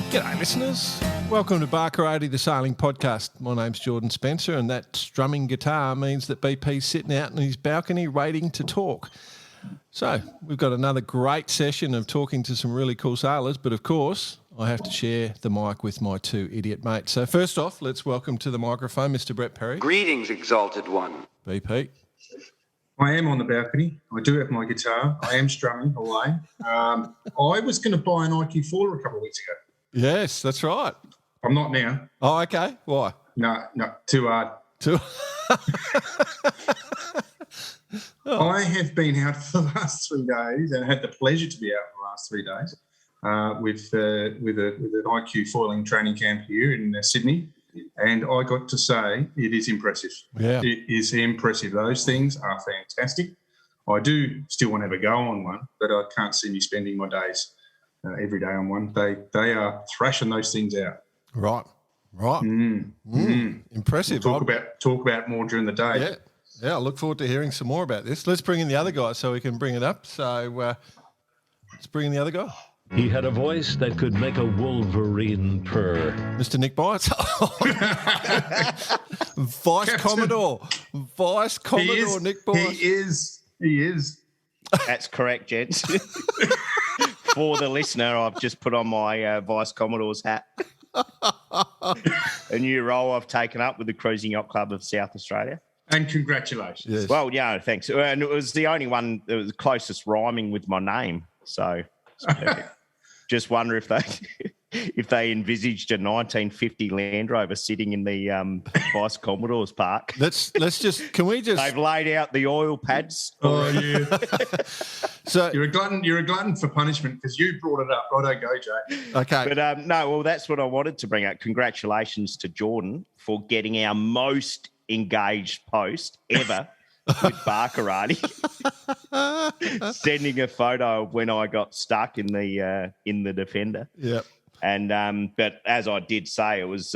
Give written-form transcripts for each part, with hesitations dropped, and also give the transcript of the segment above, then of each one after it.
G'day, listeners. Welcome to Bar Karate, the sailing podcast. My name's Jordan Spencer, and that strumming guitar means that BP's sitting out in his balcony waiting to talk. So we've got another great session of talking to some really cool sailors, but of course I have to share the mic with my two idiot mates. So first off, let's welcome to the microphone Mr. Brett Perry. Greetings, exalted one. BP. I am on the balcony. I do have my guitar. I am strumming away. I was going to buy an IQ4 a couple of weeks ago. Yes, that's right. I'm not now. Oh, okay. Why? No, too hard. I have been out for the last 3 days and had the pleasure to be out for the last 3 days with an IQ foiling training camp here in Sydney. And I got to say, it is impressive. Yeah. It is impressive. Those things are fantastic. I do still want to have a go on one, but I can't see me spending my days every day on one. They are thrashing those things out. Right. Impressive. We'll talk about more during the day. Yeah, I look forward to hearing some more about this. Let's bring in the other guy so we can bring it up. So let's bring in the other guy. He had a voice that could make a wolverine purr. Mr. Nick Bites. Vice Commodore Nick Bites. He is. That's correct, gents. For the listener, I've just put on my Vice Commodore's hat. A new role I've taken up with the Cruising Yacht Club of South Australia. And congratulations. Yes. Well, yeah, thanks. And it was the only one that was the closest rhyming with my name. So it's perfect. Just wonder if they envisaged a 1950 Land Rover sitting in the Vice Commodore's park. Can we just? They've laid out the oil pads. Oh yeah. So you're a glutton for punishment because you brought it up. Righto, go, Jay. Okay. But no, well, that's what I wanted to bring up. Congratulations to Jordan for getting our most engaged post ever with Bar Karate. Sending a photo of when I got stuck in the Defender. Yep. And but as I did say, it was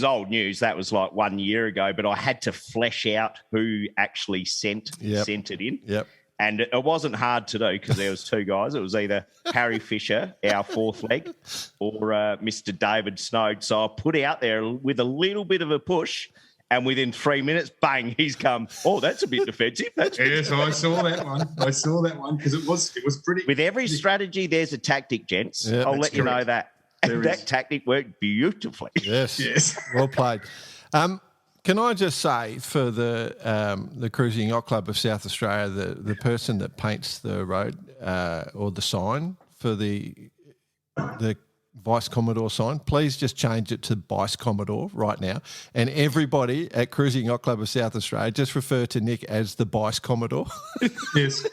old news. That was like 1 year ago. But I had to flesh out who actually sent it in. Yep. And it wasn't hard to do because there was two guys. It was either Harry Fisher, our fourth leg, or Mr. David Snowd. So I put out there with a little bit of a push. And within 3 minutes, bang, he's come. Oh, that's a bit defensive. Yes, I saw that one. Because it was pretty. With every strategy, there's a tactic, gents. Yeah, I'll let you know that. And that tactic worked beautifully. Yes. Well played. Can I just say for the Cruising Yacht Club of South Australia, the person that paints the road or the sign for the Vice Commodore sign, please just change it to Vice Commodore right now. And everybody at Cruising Yacht Club of South Australia, just refer to Nick as the Vice Commodore. Yes.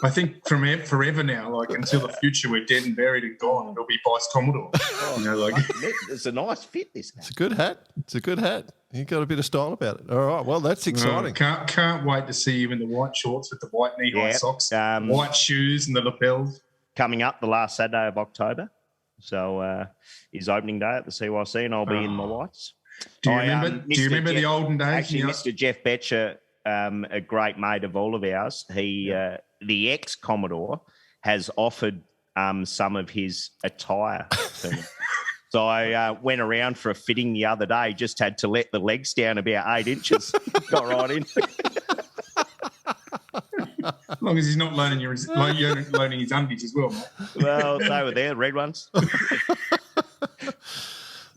I think from forever now, like until the future, we're dead and buried and gone, it'll be Vice Commodore. It's a nice fit, this hat. It's a good hat. You've got a bit of style about it. All right, well, that's exciting. Can't wait to see you in the white shorts with the white knee-high socks, white shoes and the lapels. Coming up the last Saturday of October. So is opening day at the CYC, and I'll be in my whites. Do you remember the olden days? Actually, Mr. Jeff Betcher, a great mate of all of ours, the ex-Commodore, has offered some of his attire to me. So I went around for a fitting the other day, just had to let the legs down about 8 inches. Got right in. As long as he's not loaning his undies as well, mate. Well, they were there, red ones. I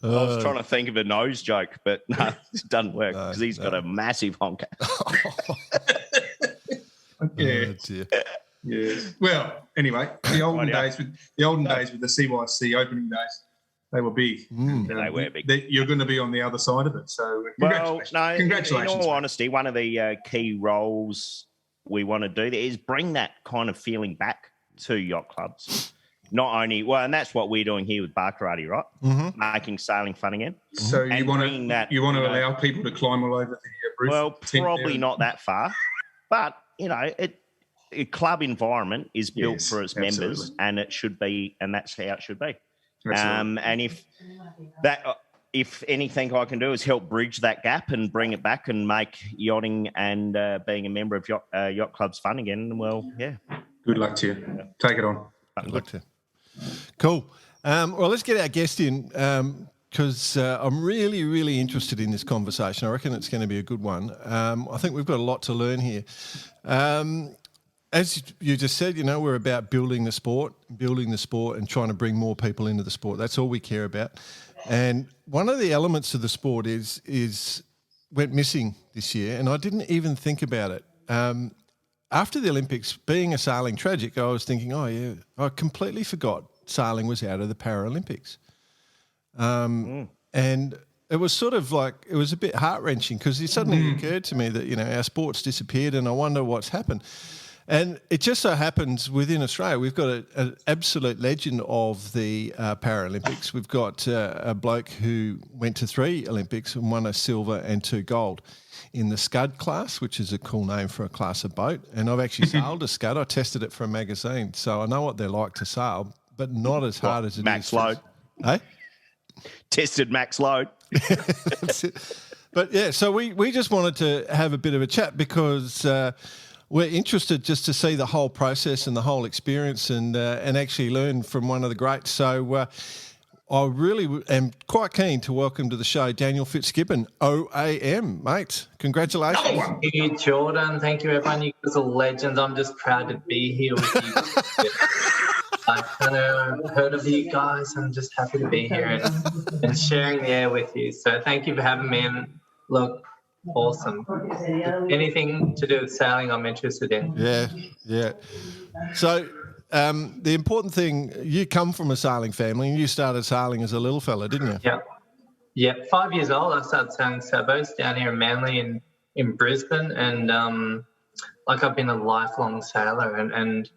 was trying to think of a nose joke, but no, it doesn't work because he's got a massive honker. Yeah. Well, anyway, the olden days with the CYC opening days, they were big. They were big. You're going to be on the other side of it. So congratulations. In all honesty, one of the key roles we want to do there is bring that kind of feeling back to yacht clubs. Not only, and that's what we're doing here with Bar Karate, right? Mm-hmm. Making sailing fun again. So you want to allow people to climb all over the roof? Well, probably not that far, but a club environment is built for its members, and it should be, and that's how it should be. And if anything I can do is help bridge that gap and bring it back and make yachting and being a member of yacht clubs fun again, well, yeah. Good luck to you. Take it on. Good luck to you. Cool. Well, let's get our guest in because I'm really, really interested in this conversation. I reckon it's going to be a good one. I think we've got a lot to learn here. As you just said, we're about building the sport and trying to bring more people into the sport. That's all we care about. And one of the elements of the sport went missing this year, and I didn't even think about it. After the Olympics, being a sailing tragic, I was thinking, I completely forgot sailing was out of the Paralympics. And it was sort of like, it was a bit heart-wrenching because it suddenly occurred to me that, our sport's disappeared and I wonder what's happened. And it just so happens within Australia, we've got an absolute legend of the Paralympics. We've got a bloke who went to 3 Olympics and won a silver and 2 gold in the Skud class, which is a cool name for a class of boat. And I've actually sailed a Skud. I tested it for a magazine, so I know what they're like to sail, but not as hard as it max is. Load. Hey? Tested max load. That's it. But yeah, so we just wanted to have a bit of a chat because we're interested just to see the whole process and the whole experience and actually learn from one of the greats. So I really am quite keen to welcome to the show Daniel Fitzgibbon, OAM, mate. Congratulations. Thank you, Jordan. Thank you, everyone. You guys are legends. I'm just proud to be here with you. I've kind of heard of you guys. I'm just happy to be here and sharing the air with you. So thank you for having me. And look, awesome. Anything to do with sailing, I'm interested in. Yeah. So the important thing, you come from a sailing family and you started sailing as a little fella, didn't you? Yeah. 5 years old, I started sailing sailboats down here in Manly in Brisbane. And I've been a lifelong sailor. And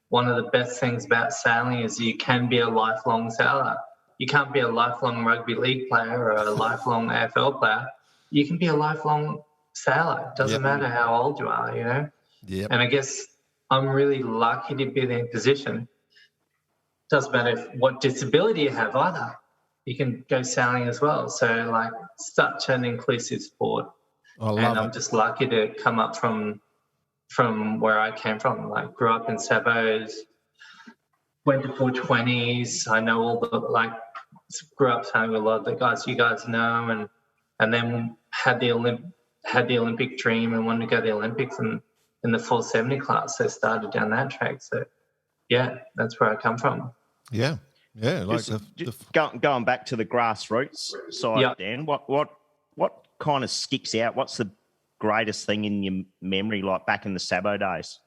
one of the best things about sailing is you can be a lifelong sailor. You can't be a lifelong rugby league player or a lifelong AFL player. You can be a lifelong sailor. It doesn't matter how old you are, Yep. And I guess I'm really lucky to be in that position. Doesn't matter what disability you have either. You can go sailing as well. So, such an inclusive sport. I love it. I'm just lucky to come up from where I came from. Grew up in Sabos, went to 420s. I know all the, grew up sailing with a lot of the guys you guys know, and then had the Olympic dream and wanted to go to the Olympics in the 470 class. So started down that track. So, yeah, that's where I come from. Yeah. Going back to the grassroots side, Dan, what kind of sticks out? What's the greatest thing in your memory, back in the Sabo days?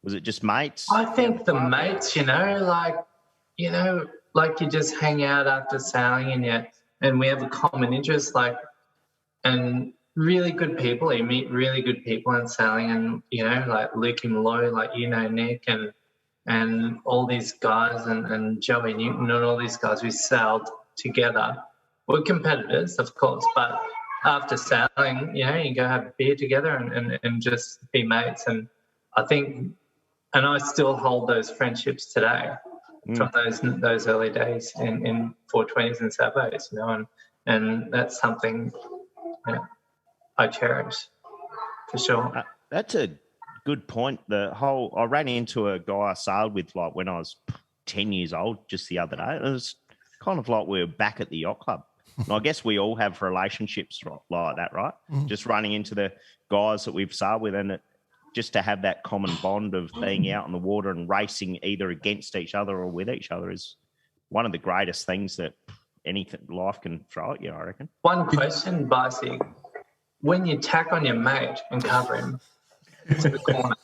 Was it just mates? I think the mates, you just hang out after sailing and we have a common interest, and really good people. You meet really good people in sailing and, Lukey Malloy, Nick and all these guys and Joey Newton and all these guys we sailed together. We're competitors, of course, but after sailing, you go have a beer together and just be mates. And I think, and I still hold those friendships today from those early days in 420s and Sabos, and that's something I cherish for sure. That's a good point. I ran into a guy I sailed with when I was 10 years old just the other day. It was kind of like we were back at the yacht club. And I guess we all have relationships like that, right? Just running into the guys that we've sailed with and just to have that common bond of being out on the water and racing either against each other or with each other is one of the greatest things that anything life can throw at you, I reckon. One question, Bicey. When you tack on your mate and cover him to the corner,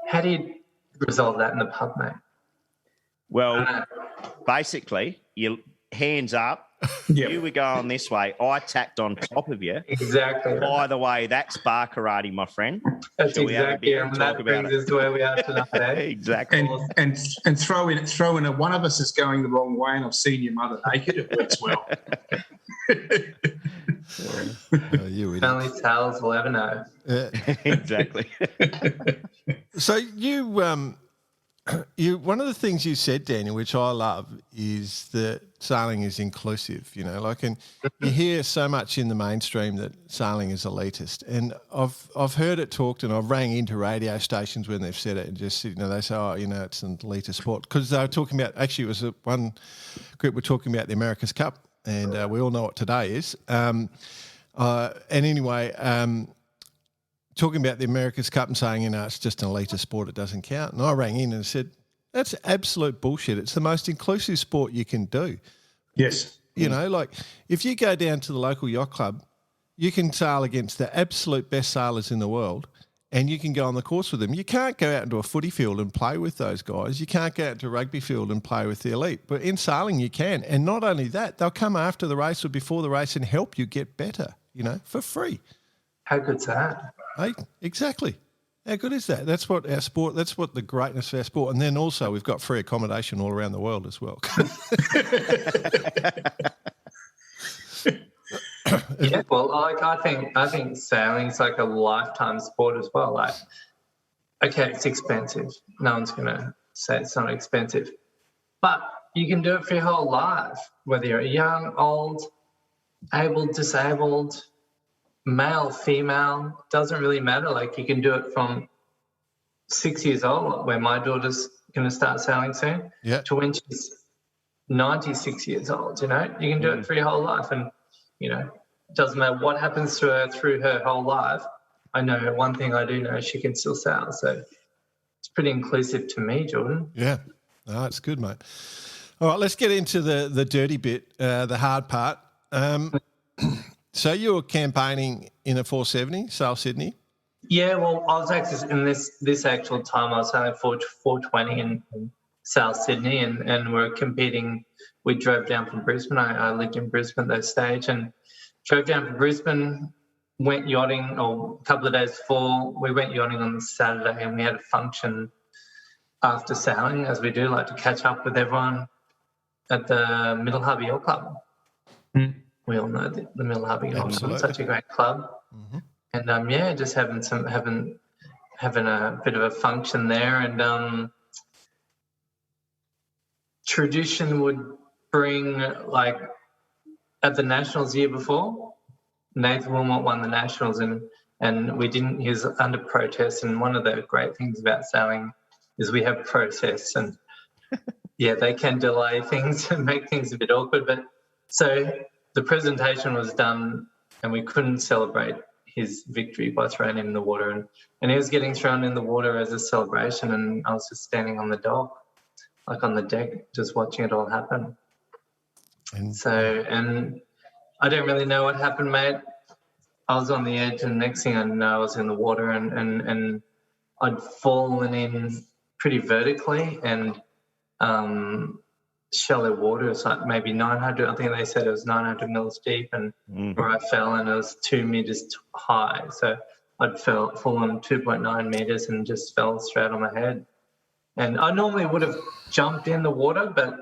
how do you resolve that in the pub, mate? Well, basically, your hands up. You were going this way. I tacked on top of you. Exactly. By the way, that's bar karate, my friend. That's exactly. And that brings us to where we are tonight. Exactly. And throw in a one of us is going the wrong way, and I've seen your mother naked. It works well. Only tales will ever know. Exactly. So you one of the things you said, Daniel, which I love, is that sailing is inclusive. And you hear so much in the mainstream that sailing is elitist, and I've heard it talked, and I've rang into radio stations when they've said it, and just they say, it's an elitist sport, because they were talking about, actually it was one group were talking about the America's Cup, and we all know what today is. And anyway. Talking about the America's Cup and saying, it's just an elitist sport, it doesn't count. And I rang in and said, that's absolute bullshit. It's the most inclusive sport you can do. Yes. If you go down to the local yacht club, you can sail against the absolute best sailors in the world, and you can go on the course with them. You can't go out into a footy field and play with those guys. You can't go out to a rugby field and play with the elite. But in sailing, you can. And not only that, they'll come after the race or before the race and help you get better, for free. How good's that? Hey, exactly. How good is that? That's what our sport, that's what the greatness of our sport. And then also we've got free accommodation all around the world as well. Yeah, well, I think sailing's like a lifetime sport as well. Okay, it's expensive. No one's going to say it's not expensive. But you can do it for your whole life, whether you're young, old, able, disabled, male, female, doesn't really matter. You can do it from 6 years old, where my daughter's going to start sailing soon, to when she's 96 years old, You can do it for your whole life. And, it doesn't matter what happens to her through her whole life. I know one thing I do know, she can still sail. So it's pretty inclusive to me, Jordan. Yeah. No, it's good, mate. All right, let's get into the dirty bit, the hard part. So you were campaigning in a 470, Sail Sydney? Yeah, well, I was actually in this actual time, I was sailing 420 in South Sydney, and we're competing. We drove down from Brisbane. I lived in Brisbane at that stage, and drove down from Brisbane, went yachting, or a couple of days before, we went yachting on the Saturday, and we had a function after sailing, as we do, to catch up with everyone at the Middle Harbour Yacht Club. We all know the Middle Harbour Yacht Club. It's such a great club. Mm-hmm. And, just having a bit of a function there. And tradition would bring, at the Nationals year before, Nathan Wilmot won the Nationals, and we didn't. He was under protest. And one of the great things about sailing is we have protests, and they can delay things and make things a bit awkward. But so the presentation was done, and we couldn't celebrate his victory by throwing him in the water, and he was getting thrown in the water as a celebration, and I was just standing on the dock, on the deck, just watching it all happen. And I don't really know what happened, mate. I was on the edge, and next thing I know, I was in the water, and I'd fallen in pretty vertically, and shallow water. It's maybe 900. I think they said it was 900 mils deep, and where I fell, and it was 2 meters high. So I'd fallen 2.9 meters and just fell straight on my head. And I normally would have jumped in the water, but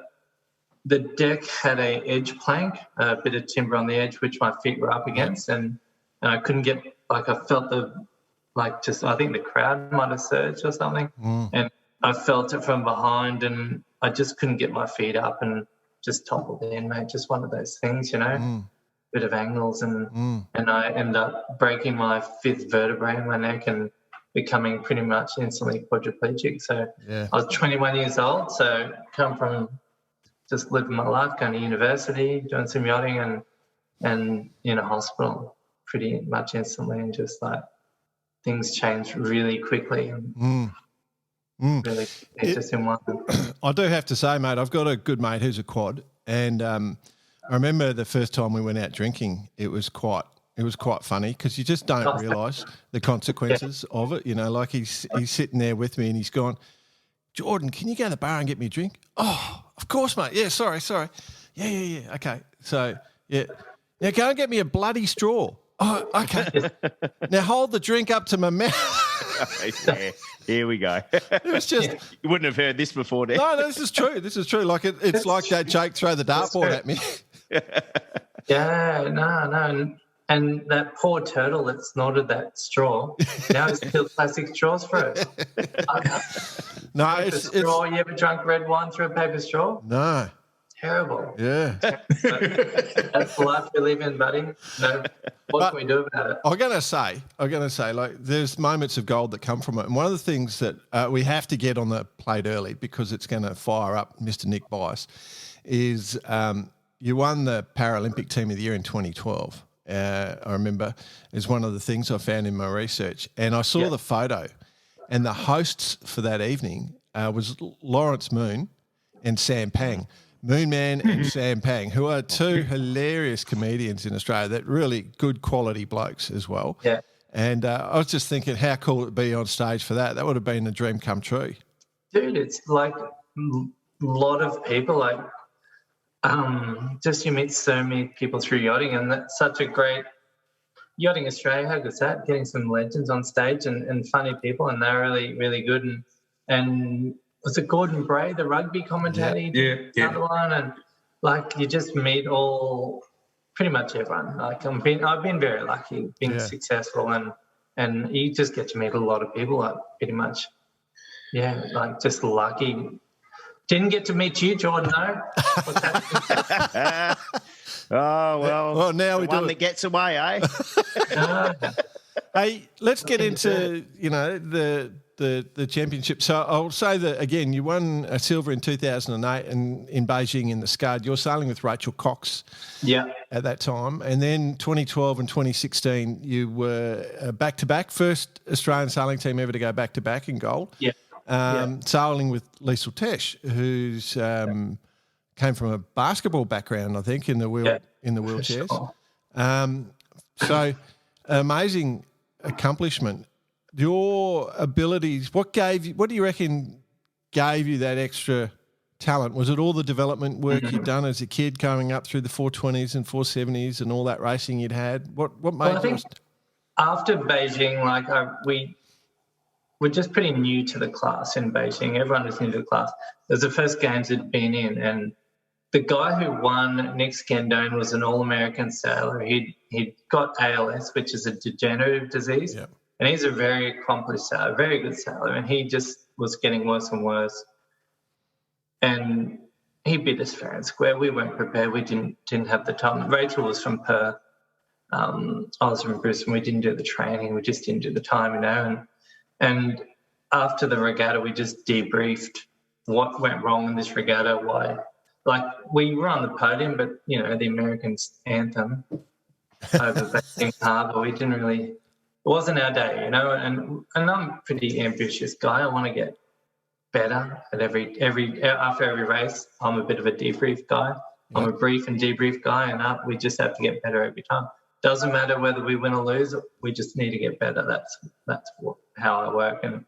the deck had a edge plank, a bit of timber on the edge, which my feet were up against, and I couldn't get, I felt I think the crowd might have surged or something, and I felt it from behind, and I just couldn't get my feet up and just toppled in, mate. Just one of those things, bit of angles, and I ended up breaking my 5th vertebrae in my neck and becoming pretty much instantly quadriplegic. So I was 21 years old, so come from just living my life, going to university, doing some yachting, and in a hospital pretty much instantly, and just things changed really quickly. Really, just in one. I do have to say, mate, I've got a good mate who's a quad, and I remember the first time we went out drinking, it was quite funny, because you just don't realise the consequences of it. He's sitting there with me, and he's gone, Jordan, can you go to the bar and get me a drink? Oh, of course, mate. Yeah, sorry. Yeah. Okay. So, yeah. Now go and get me a bloody straw. Oh, okay. Now hold the drink up to my mouth. Yeah, here we go. It was just... You wouldn't have heard this before, Dan. No, this is true. It's like that Jake throw the dartboard at me. Yeah, no. And that poor turtle that snorted that straw, now he's killed plastic straws for it. No, paper straw. You ever drunk red wine through a paper straw? No. Terrible. Yeah. That's the life we live in, buddy. No, what can we do about it? I'm going to say, like, there's moments of gold that come from it. And one of the things that we have to get on the plate early because it's going to fire up Mr. Nick Bice is you won the Paralympic Team of the Year in 2012. I remember is one of the things I found in my research. And I saw the photo, and the hosts for that evening was Lawrence Moon and Sam Pang. Moon Man and Sam Pang, who are two hilarious comedians in Australia, that really good quality blokes as well. Yeah. And I was just thinking how cool it would be on stage for that. That would have been a dream come true. Dude, it's like a lot of people, like just you meet so many people through yachting, and that's such a great Yachting Australia. How good's that? Getting some legends on stage and funny people, and they're really, really good. And was it Gordon Bray, the rugby commentator? Yeah. Another one, and like you just meet pretty much everyone. Like I've been very lucky, being successful, and you just get to meet a lot of people. Like pretty much, like just lucky. Didn't get to meet you, Jordan, though. What's happening? Oh, well now we do one it. that gets away, eh? Hey, let's get into, the championship. So I'll say that, again, you won a silver in 2008 and in Beijing in the Skud. You're sailing with Rachel Cox at that time. And then 2012 and 2016, you were back-to-back, first Australian sailing team ever to go back-to-back in gold. Sailing with Liesl Tesch, who's came from a basketball background, I think, in the wheelchairs. Sure. So amazing accomplishment. Your abilities, what do you reckon gave you that extra talent? Was it all the development work you'd done as a kid coming up through the 420s and 470s and all that racing you'd had? What made I think after Beijing, like we're just pretty new to the class in Beijing. Everyone was new to the class. It was the first games it'd been in, and the guy who won, Nick Scandone, was an All-American sailor. He'd got ALS, which is a degenerative disease, and he's a very accomplished sailor, very good sailor, and he just was getting worse and worse. And he beat us fair and square. We weren't prepared. We didn't have the time. Rachel was from Perth. I was from Brisbane. We didn't do the training. We just didn't do the time, And after the regatta, we just debriefed what went wrong in this regatta, why. Like, we were on the podium, but, the American anthem over Beijing Harbour, we didn't really, it wasn't our day, and I'm a pretty ambitious guy. I want to get better at after every race. I'm a bit of a debrief guy. I'm a brief and debrief guy, and we just have to get better every time. Doesn't matter whether we win or lose, we just need to get better. That's how I work. And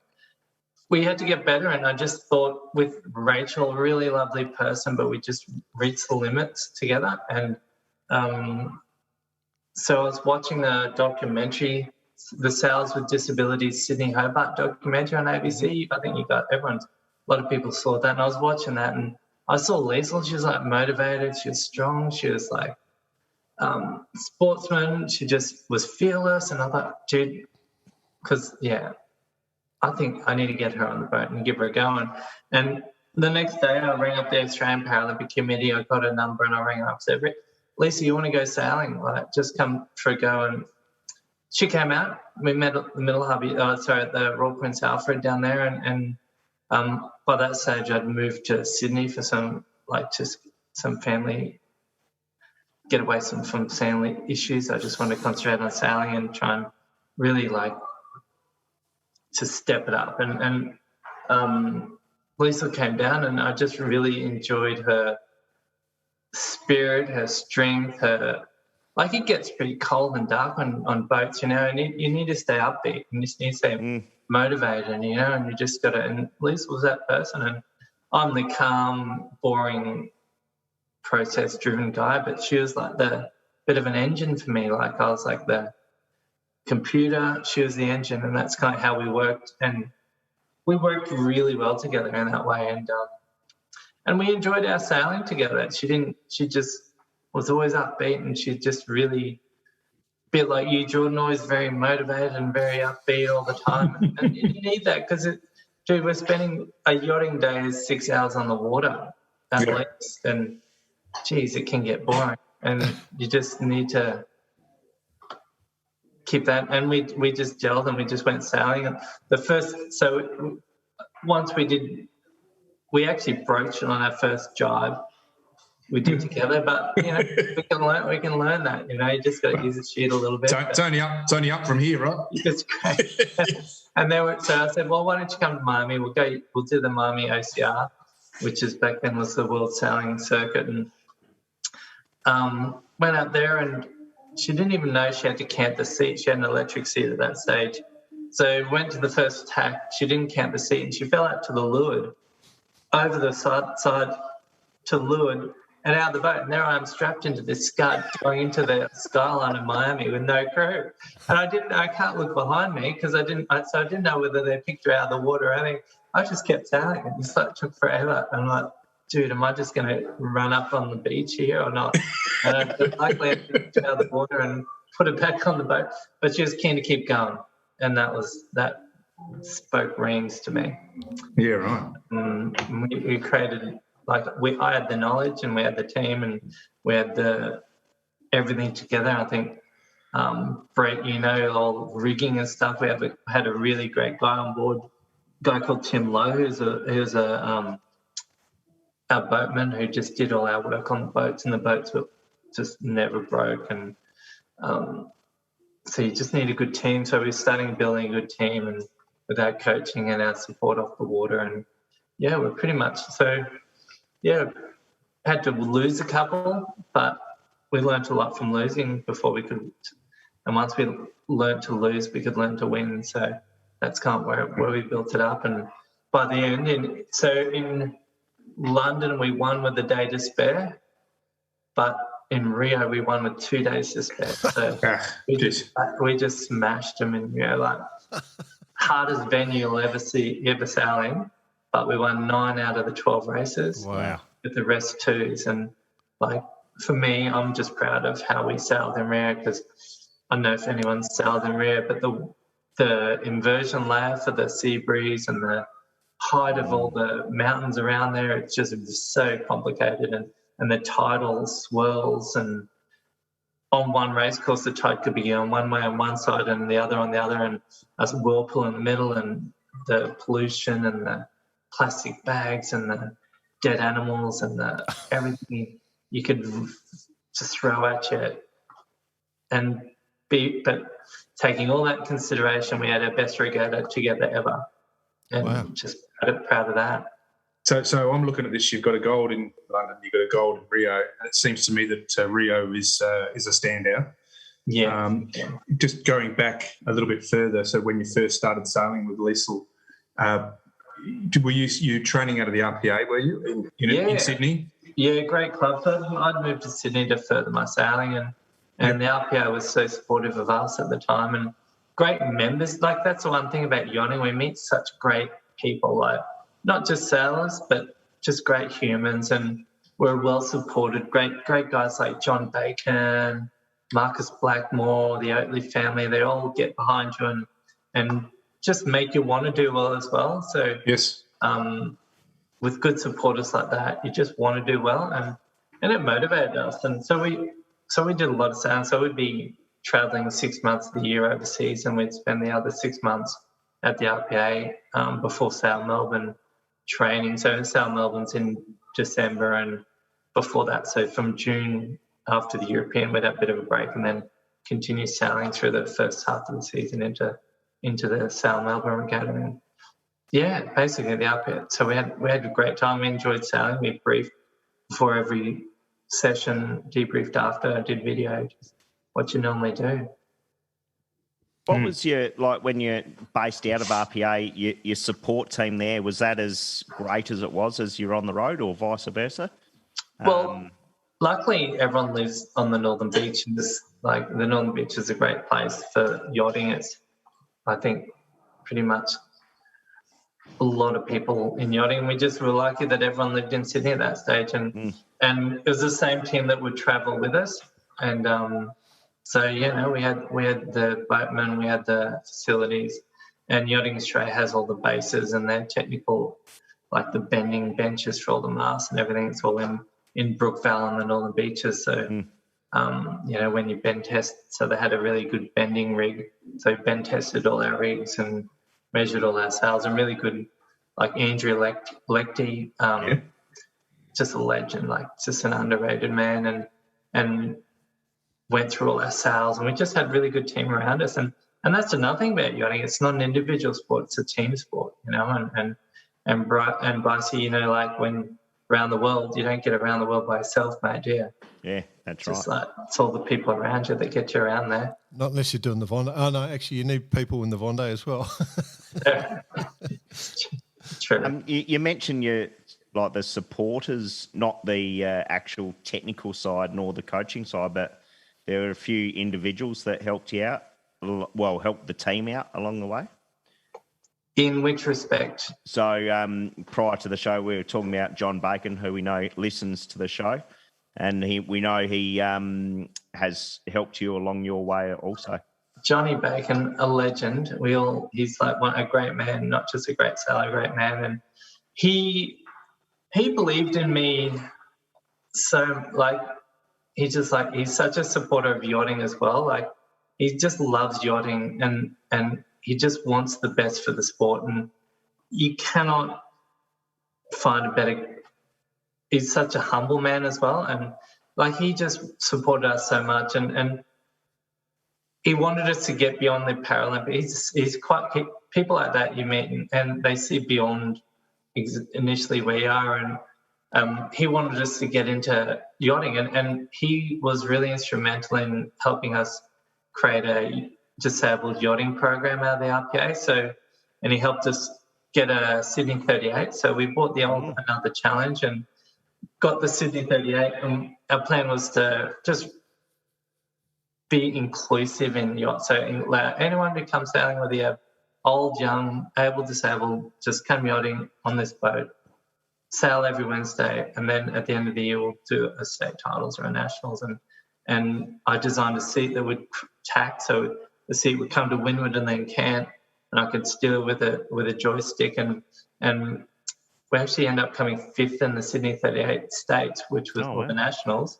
we had to get better, and I just thought with Rachel, a really lovely person, but we just reached the limits together. And so I was watching the documentary, the Sailors with Disabilities Sydney Hobart documentary on ABC. I think a lot of people saw that, and I was watching that, and I saw Liesl. She was like motivated, she was strong, she was like sportsman, she just was fearless. And I thought, dude, because I think I need to get her on the boat and give her a go. And the next day I rang up the Australian Paralympic Committee. I got a number and I rang her up and said, Lisa, you want to go sailing? Like, just come for a go. And she came out. We met at the at the Royal Prince Alfred down there. And by that stage I'd moved to Sydney for some family, get away from family issues. I just wanted to concentrate on sailing and try and really to step it up. And Lisa came down, and I just really enjoyed her spirit, her strength, it gets pretty cold and dark on boats, and you need to stay upbeat, and you need to stay motivated, and you just got to, and Lisa was that person. And I'm the calm, boring, process-driven guy, but she was like the bit of an engine for me. Like, I was like the computer, she was the engine, and that's kind of how we worked. And we worked really well together in that way. And we enjoyed our sailing together. She just was always upbeat, and she just really, a bit like you, Jordan, always very motivated and very upbeat all the time. And you need that, because dude, we're spending a yachting day is 6 hours on the water at least, and geez, it can get boring, and you just need to keep that. And we just gelled and we just went sailing. And once we actually broached it on our first jibe. We did together, but we can learn that. You just got to use the sheet a little bit. It's only up from here, right? It's great. And so I said, well, why don't you come to Miami? We'll do the Miami OCR, which is back then was the World Sailing Circuit, and went out there, and she didn't even know she had to camp the seat. She had an electric seat at that stage. So went to the first tack. She didn't camp the seat, and she fell out to the leeward, over the side to leeward, and out of the boat. And there I am strapped into this Skud going into the skyline of Miami with no crew. And I can't look behind me because I didn't know whether they picked her out of the water or anything. I just kept sailing. It just took forever. I'm like, dude, am I just going to run up on the beach here or not? But luckily I picked her out of the water and put her back on the boat. But she was keen to keep going. And that spoke reams to me. Yeah, right. We created... I had the knowledge, and we had the team, and we had everything together. I think, Brett, all rigging and stuff. We had a really great guy on board, a guy called Tim Lowe, who's our boatman who just did all our work on the boats, and the boats were just never broke. And so you just need a good team. So we're starting building a good team, and with our coaching and our support off the water, and we're pretty much so. Yeah, had to lose a couple, but we learned a lot from losing before we could. And once we learned to lose, we could learn to win. So that's kind of where we built it up. And by the end, in London, we won with a day to spare, but in Rio, we won with 2 days to spare. So we just smashed them in Rio, hardest venue you'll ever sail in. But we won 9 out of the 12 races. Wow. With the rest twos. And for me, I'm just proud of how we sailed in Rio, because I don't know if anyone's sailed in Rio, but the inversion layer for the sea breeze and the height of all the mountains around there, it's just so complicated. And the tidal swirls, and on one race course, the tide could be going one way on one side and the other on the other, and a whirlpool in the middle, and the pollution and the plastic bags and the dead animals and everything you could just throw at you. But taking all that in consideration, we had our best regatta together ever, and just proud of that. So I'm looking at this. You've got a gold in London, you've got a gold in Rio, and it seems to me that Rio is a standout. Yeah. Just going back a little bit further, so when you first started sailing with Liesl, were you training out of the RPA, were you, in Sydney? Yeah, great club. So I'd moved to Sydney to further my sailing, and the RPA was so supportive of us at the time, and great members. That's the one thing about yachting. We meet such great people, not just sailors, but just great humans, and we're well supported. Great guys like John Bacon, Marcus Blackmore, the Oatley family. They all get behind you and just make you want to do well as well. So yes, with good supporters like that, you just want to do well, and it motivated us. And so we did a lot of sailing. So we'd be traveling 6 months of the year overseas, and we'd spend the other 6 months at the RPA before Sail Melbourne training. So Sail Melbourne's in December, and before that, so from June after the European, we'd have a bit of a break and then continue sailing through the first half of the season into the Sail Melbourne regatta. And basically the RPA. So we had a great time. We enjoyed sailing. We briefed before every session, debriefed after, I did video, just what you normally do. What was your, when you're based out of RPA, your support team there, was that as great as it was as you're on the road, or vice versa? Well, luckily everyone lives on the Northern Beach, and the Northern Beach is a great place for yachting. It's, I think, pretty much a lot of people in yachting. We just were lucky that everyone lived in Sydney at that stage, and it was the same team that would travel with us. And so we had the boatmen, we had the facilities, And Yachting Australia has all the bases and their technical, like the bending benches for all the masts and everything. It's all in Brookvale and the Northern Beaches. So, when you bend test, so they had a really good bending rig. So bend tested all our rigs and measured all our sails, and really good, like Andrew Lecty, just a legend, like just an underrated man, and went through all our sails, and we just had a really good team around us. And that's another thing about yachting. It's not an individual sport, it's a team sport, and Bryce, like when around the world, you don't get around the world by yourself, mate, do you? Yeah, that's just right. Like, it's all the people around you that get you around there. Not unless you're doing the Vendée. Oh, no, actually, you need people in the Vendée as well. Yeah. True. You mentioned the supporters, not the actual technical side nor the coaching side, but there were a few individuals that helped you out, helped the team out along the way. In which respect? So prior to the show, we were talking about John Bacon, who we know listens to the show, and we know he has helped you along your way also. Johnny Bacon, a legend. He's like a great man, not just a great sailor, a great man. And he believed in me so, like, he's such a supporter of yachting as well. Like, he just loves yachting and he just wants the best for the sport. And you cannot find a better, he's such a humble man as well. And like, he just supported us so much, and he wanted us to get beyond the Paralympics. He's quite, people like that you meet and they see beyond initially we are, and he wanted us to get into yachting, and he was really instrumental in helping us create a disabled yachting program out of the RPA. So, and he helped us get a Sydney 38. So we bought the old another challenge and got the Sydney 38, and our plan was to just be inclusive in yacht. So anyone who comes sailing, whether you're old, young, able, disabled, just come yachting on this boat, sail every Wednesday, and then at the end of the year we'll do a state titles or a nationals. And I designed a seat that would tack, so the seat would come to windward and then cant, and I could steer with a joystick, and we actually ended up coming fifth in the Sydney 38 States, which was the nationals,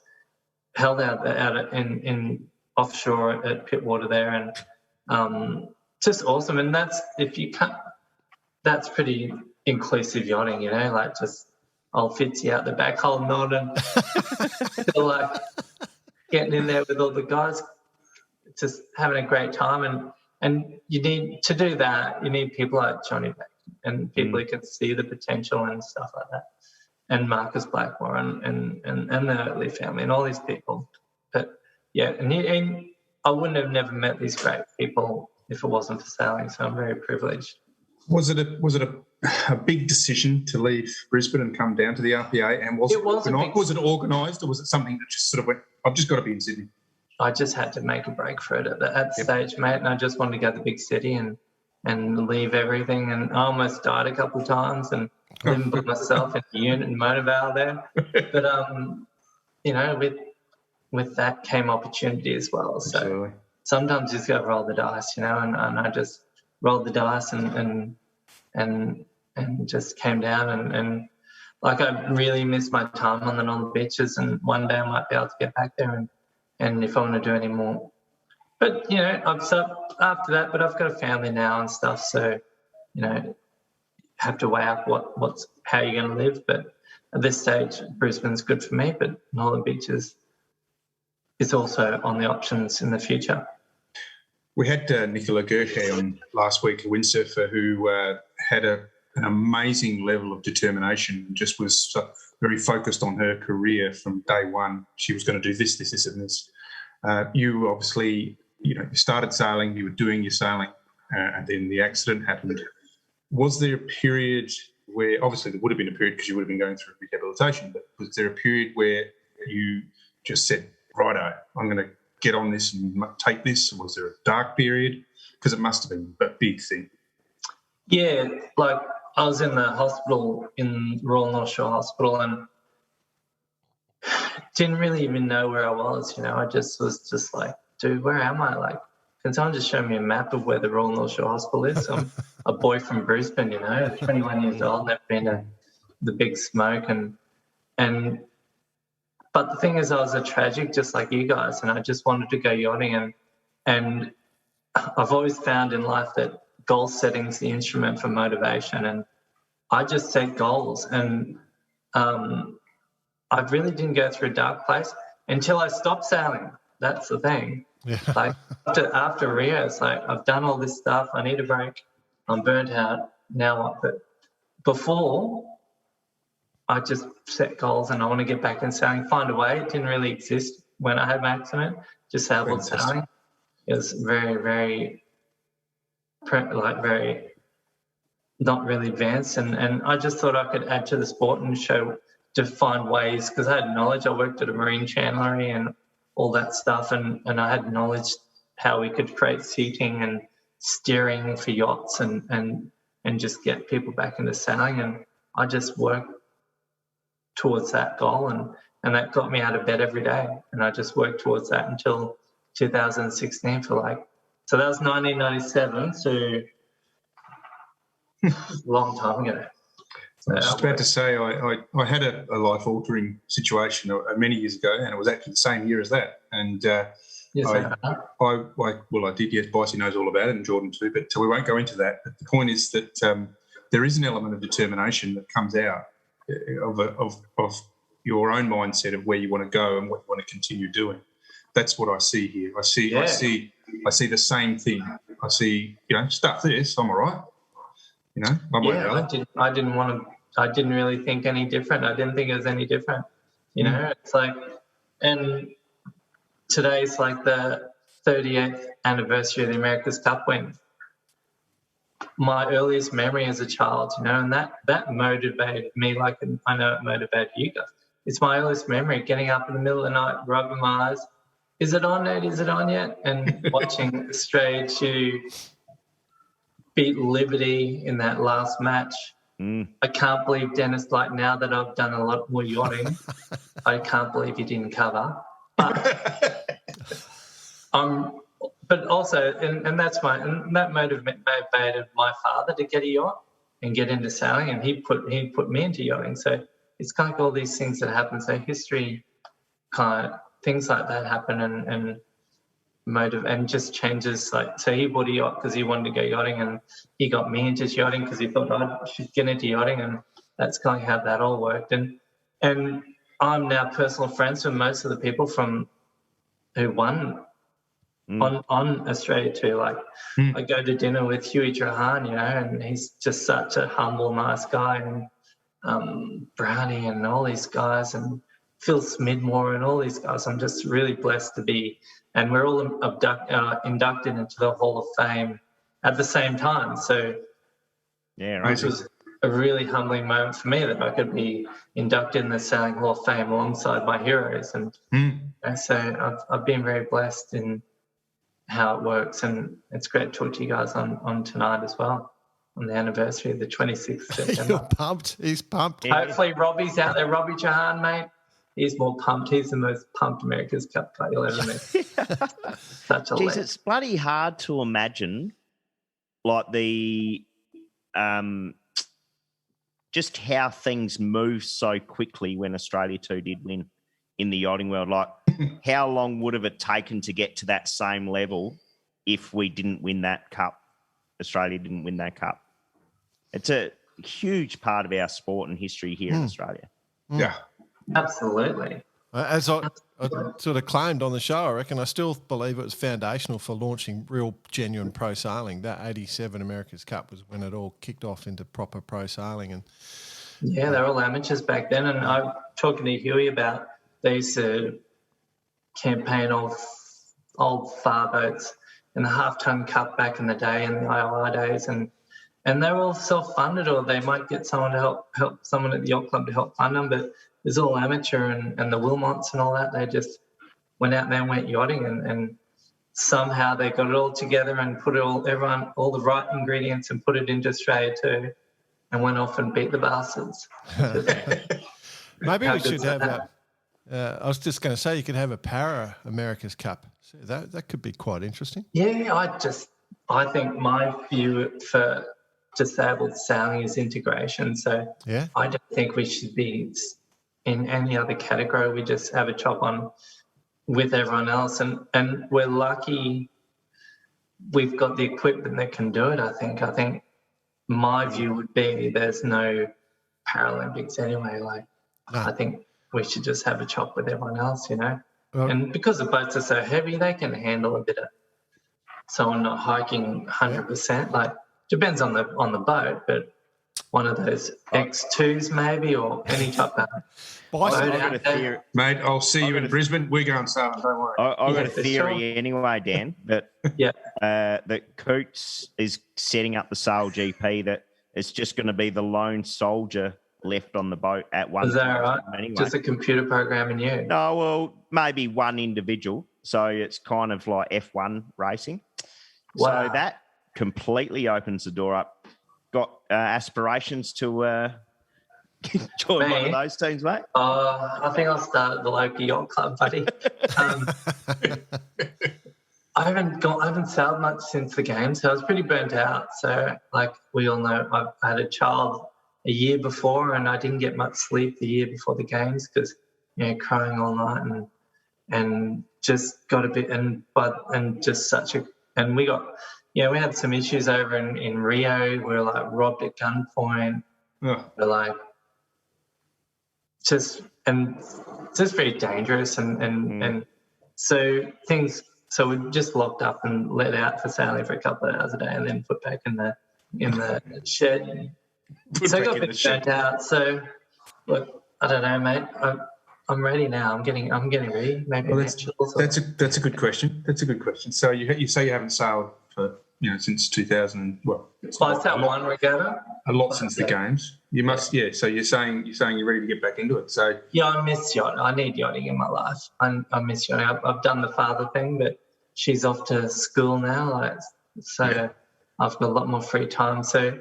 held out in offshore at Pittwater there, and just awesome. And that's pretty inclusive yachting, like just old Fitzy out the back holding on and still like getting in there with all the guys, just having a great time. And you need to do that. You need people like Johnny Bacon and people who can see the potential and stuff like that, and Marcus Blackmore and the Lee family and all these people. But yeah, and I wouldn't have never met these great people if it wasn't for sailing. So I'm very privileged. Was it a big decision to leave Brisbane and come down to the RPA? And was it organised, or was it something that just sort of went, I've just got to be in Sydney? I just had to make a break for it at that stage, mate, and I just wanted to go to the big city and leave everything. And I almost died a couple of times and living by myself in a unit in Motorvale there. But with that came opportunity as well. So absolutely. Sometimes you just got to roll the dice, and I just rolled the dice and just came down and like I really missed my time on the Northern Beaches, and one day I might be able to get back there and if I want to do any more. But after that, but I've got a family now and stuff, so have to weigh up how you're going to live. But at this stage, Brisbane's good for me, but Northern Beaches is also on the options in the future. We had Nicola Gerke on last week, a windsurfer who had an amazing level of determination, just was very focused on her career from day one. She was going to do this, and this. You obviously, you started sailing, you were doing your sailing, and then the accident happened. Was there a period where, obviously there would have been a period because you would have been going through rehabilitation, but was there a period where you just said, righto, I'm going to get on this and take this? Or was there a dark period? Because it must have been a big thing. Yeah, like I was in the hospital, in Royal North Shore Hospital, and didn't really even know where I was. I just was like, dude, where am I? Like, can someone just show me a map of where the Royal North Shore Hospital is? I'm a boy from Brisbane, 21 years old, never been to the big smoke. But the thing is, I was a tragic, just like you guys, and I just wanted to go yachting. And I've always found in life that goal setting is the instrument for motivation. And I just set goals, and I really didn't go through a dark place until I stopped sailing. That's the thing. Yeah. Like after Rio, it's like I've done all this stuff. I need a break. I'm burnt out. Now what? But before, I just set goals and I want to get back in sailing, find a way. It didn't really exist when I had my accident. Just sailboat sailing. It was very, very, very not really advanced. And I just thought I could add to the sport and to find ways, because I had knowledge. I worked at a marine chandlery and all that stuff, and I had knowledge how we could create seating and steering for yachts and just get people back into sailing. And I just worked towards that goal, and that got me out of bed every day. And I just worked towards that until 2016 so that was 1997, so a long time ago. I was just about to say I had a life-altering situation many years ago, and it was actually the same year as that. And yes, I did, yes. Bicey knows all about it, and Jordan too, but we won't go into that. But the point is that there is an element of determination that comes out of your own mindset of where you want to go and what you want to continue doing. That's what I see here. I see the same thing. I see, stuff this, I'm all right. I didn't really think any different. I didn't think it was any different. It's like, and today's like the 38th anniversary of the America's Cup win. My earliest memory as a child, and that motivated me, like I know it motivated you guys. It's my earliest memory, getting up in the middle of the night, rubbing my eyes. Is it on, Nate? Is it on yet? And watching Australia to beat Liberty in that last match. I can't believe, Dennis, like now that I've done a lot more yachting, I can't believe you didn't cover. But also, and that's that motivated my father to get a yacht and get into sailing, and he put me into yachting. So it's kind of all these things that happen. So history, kind of things like that happen, and just changes. Like, so he bought a yacht because he wanted to go yachting, and he got me into yachting because he thought I should get into yachting, and that's kind of how that all worked. And I'm now personal friends with most of the people who won on Australia too. Like I go to dinner with Huey Trahan, and he's just such a humble, nice guy, and Brownie and all these guys, and Phil Smidmore and all these guys. I'm just really blessed to be, and we're all inducted into the Hall of Fame at the same time. So which was a really humbling moment for me that I could be inducted in the Sailing Hall of Fame alongside my heroes. And so I've been very blessed in how it works, and it's great to talk to you guys on tonight as well, on the anniversary of the 26th September. You're pumped. He's pumped. Hopefully Robbie's out there. Robbie Trahan, mate. He's more pumped. He's the most pumped America's Cup player you'll ever meet. Such a legend. It's bloody hard to imagine, like the just how things move so quickly when Australia 2 did win in the yachting world. Like, how long would have it taken to get to that same level if we didn't win that cup? Australia didn't win that cup. It's a huge part of our sport and history here in Australia. Yeah. Absolutely. As I sort of claimed on the show, I reckon I still believe it was foundational for launching real, genuine pro sailing. That 87 America's Cup was when it all kicked off into proper pro sailing. And yeah, they're all amateurs back then. And I'm talking to Huey about they used to campaign old far boats in the half-ton cup back in the day, in the IOR days, and they're all self-funded, or they might get someone to help someone at the yacht club to help fund them, but it's all amateur, and the Wilmots and all that, they just went out there and went yachting, and somehow they got it all together and put all the right ingredients and put it into Australia too, and went off and beat the bastards. maybe we should have I was just going to say you could have a Para America's Cup. So that could be quite interesting. Yeah, I think my view for disabled sailing is integration. So Yeah. I don't think we should be in any other category. We just have a chop on with everyone else. And we're lucky we've got the equipment that can do it, I think. I think my view would be there's no Paralympics anyway. I think we should just have a chop with everyone else, you know. Well, and because the boats are so heavy, they can handle a bit of someone not hiking 100%. Like, depends on the boat, but one of those X2s maybe, or any type of boat out there. Mate, I'll see you in Brisbane. We're going sailing, don't worry. I've got a theory anyway, Dan, that that Coots is setting up the sail GP that it's just going to be the lone soldier left on the boat at one. Is that time right? anyway. Just a computer programming you? No, well, maybe one individual. So it's kind of like F1 racing. Wow. So that completely opens the door up. Got aspirations to join one of those teams, mate? I think I'll start at the local yacht club, buddy. I haven't sailed much since the game, so I was pretty burnt out. So, like we all know, I had a child a year before, and I didn't get much sleep the year before the games because, you know, crying all night and just got a bit and just such a and we got, you know, we had some issues over in Rio. We were like robbed at gunpoint. Yeah. We're like just very dangerous and so things. So we just locked up and let out for sailing for a couple of hours a day, and then put back in the shed. So I got a bit burnt out. So look, I don't know, mate. I'm ready now. I'm getting ready. Maybe that's a good question. That's a good question. So you say you haven't sailed for, you know, since 2000. Well, I sailed one regatta. A lot since the games. You must, yeah. So you're saying you're ready to get back into it. So yeah, I miss yachting. I need yachting in my life. I miss yachting. I've done the father thing, but she's off to school now. So I've got a lot more free time. So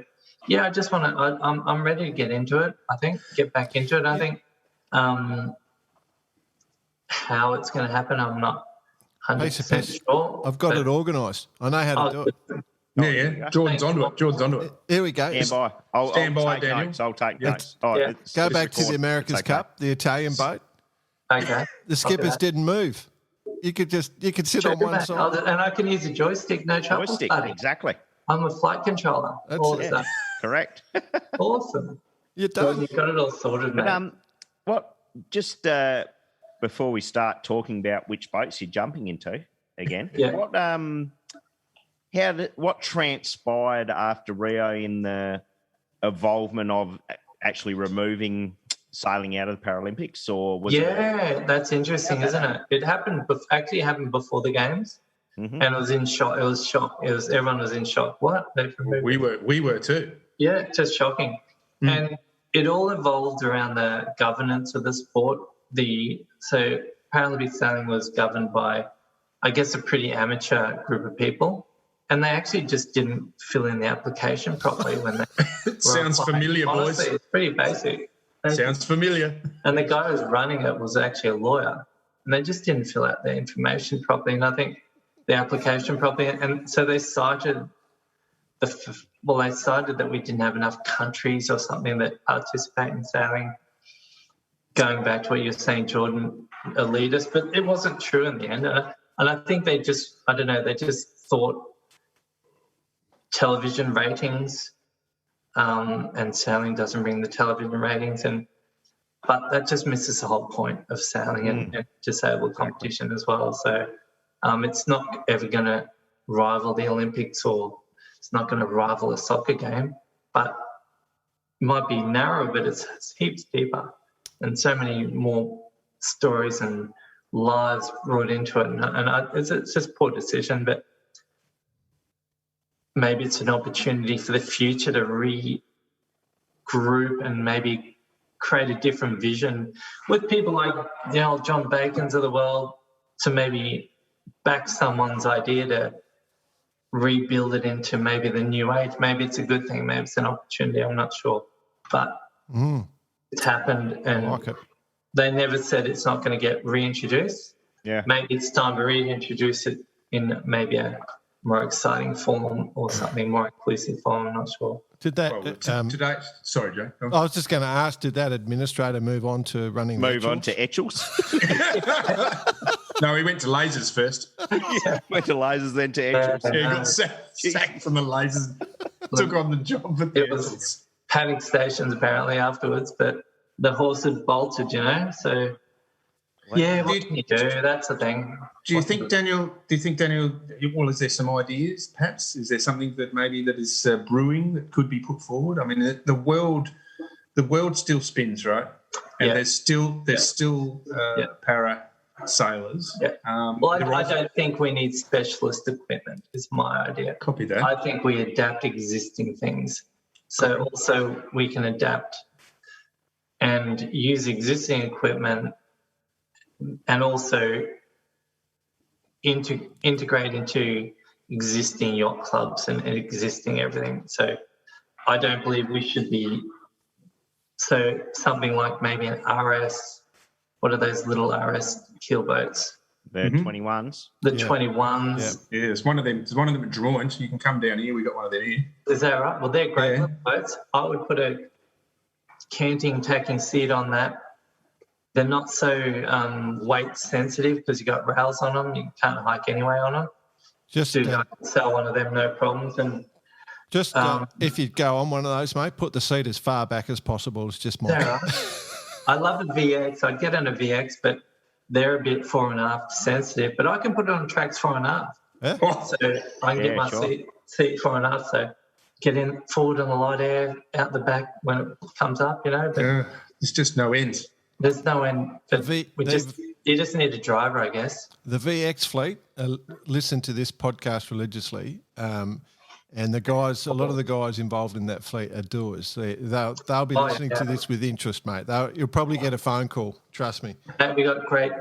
yeah, I just want to. I'm ready to get into it. I think get back into it. I think how it's going to happen, I'm not 100% sure. I've got it organised. I know how to do it. Yeah. Jordan's onto it. Here we go. Stand by, Daniel. I'll take notes. Go back to the America's Cup, the Italian boat. Okay. The skippers didn't move. You could sit on one side. And I can use a joystick, no trouble. Joystick, exactly. I'm a flight controller. Stuff. Correct. Awesome. You're done. You've got it all sorted, mate. But before we start talking about which boats you're jumping into again, what transpired after Rio in the evolvement of actually removing sailing out of the Paralympics, or was that's interesting, isn't it? It happened. Actually, happened before the games, and it was in shock. It was shock. Everyone was in shock. What? We were too. Yeah, just shocking. And it all evolved around the governance of the sport. So Paralympic sailing was governed by, I guess, a pretty amateur group of people, and they actually just didn't fill in the application properly when they. It sounds familiar, Honestly, boys. It's pretty basic. Sounds familiar. And the guy who was running it was actually a lawyer, and they just didn't fill out the information properly. And I think the application properly, and so they cited that we didn't have enough countries or something that participate in sailing. Going back to what you're saying, Jordan, elitist, but it wasn't true in the end. And I think they just thought television ratings. And sailing doesn't bring the television ratings, but that just misses the whole point of sailing and disabled competition as well. So it's not ever going to rival the Olympics, or it's not going to rival a soccer game, but it might be narrow, but it's heaps deeper and so many more stories and lives brought into it. And it's just poor decision, but maybe it's an opportunity for the future to regroup and maybe create a different vision with people like the old John Bacons of the world to maybe back someone's idea to rebuild it into maybe the new age. Maybe it's a good thing. Maybe it's an opportunity. I'm not sure. But it's happened, and I like it. they never said it's not going to get reintroduced. Yeah. Maybe it's time to reintroduce it in maybe a more exciting form or something more inclusive form. I'm not sure. Did that today? Sorry, Joe. I was just going to ask, did that administrator move on to running? Move on to Etchells? No, he went to lasers first. Yeah, went to lasers, then to Etchells. Yeah, he got sacked from the lasers. Took on the job at the It was panic stations apparently afterwards, but the horse had bolted, so yeah, what can you do? That's the thing. Do you think Daniel, well, is there some ideas perhaps? Is there something that maybe that is brewing that could be put forward? I mean, the world still spins, right? And there's still para sailors. Yeah. Well, I don't think we need specialist equipment is my idea. Copy that. I think we adapt existing things. So also we can adapt and use existing equipment and also integrate into existing yacht clubs and existing everything. So I don't believe we should be something like maybe an RS. What are those little RS keelboats? The 21s. The 21s. Yeah, there's one of them. There's one of them at Drawing, so you can come down here. We got one of them here. Is that right? Well, they're great little boats. I would put a canting, tacking seat on that. They're not so weight sensitive because you got rails on them. You can't hike anyway on them. Just sell one of them, no problems. And if you go on one of those, mate, put the seat as far back as possible. It's just more. Right. I love the VX. I'd get on a VX, but they're a bit 4.5 sensitive. But I can put it on tracks 4.5. Yeah. So I can get my seat 4.5. So get in forward on the light air, out the back when it comes up, But there's just no end. There's no end. But you just need a driver, I guess. The VX fleet listen to this podcast religiously, and the guys, a lot of the guys involved in that fleet are doers. They'll be listening to this with interest, mate. You'll probably get a phone call. Trust me. We got great.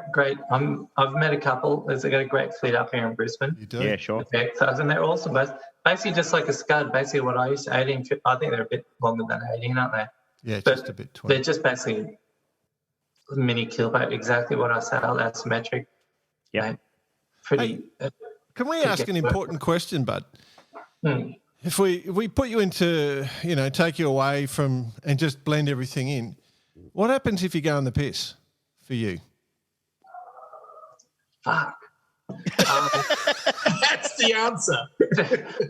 I've met a couple. They got a great fleet up here in Brisbane. You do? Yeah, sure. And they're awesome. Basically, just like a Skud. Basically, what I used to 18. I think they're a bit longer than 18, aren't they? Yeah, just a bit. 20. They're just basically mini keelboat. Exactly what I sailed, asymmetric. Yeah. Pretty. Hey, can we ask an important question, bud? If we put you into, take you away from and just blend everything in, what happens if you go in the piss for you? Fuck. That's the answer.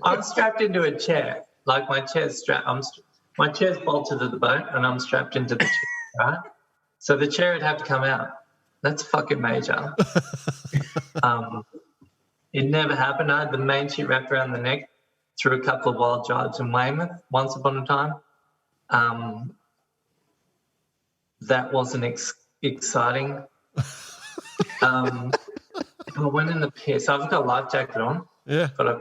I'm strapped into a chair. Like my chair's my chair's bolted to the boat and I'm strapped into the chair, right? So the chair would have to come out. That's fucking major. It never happened. I had the main sheet wrapped around the neck through a couple of wild drives in Weymouth once upon a time. That wasn't exciting. I went in the piss. I've got a life jacket on. Yeah. But I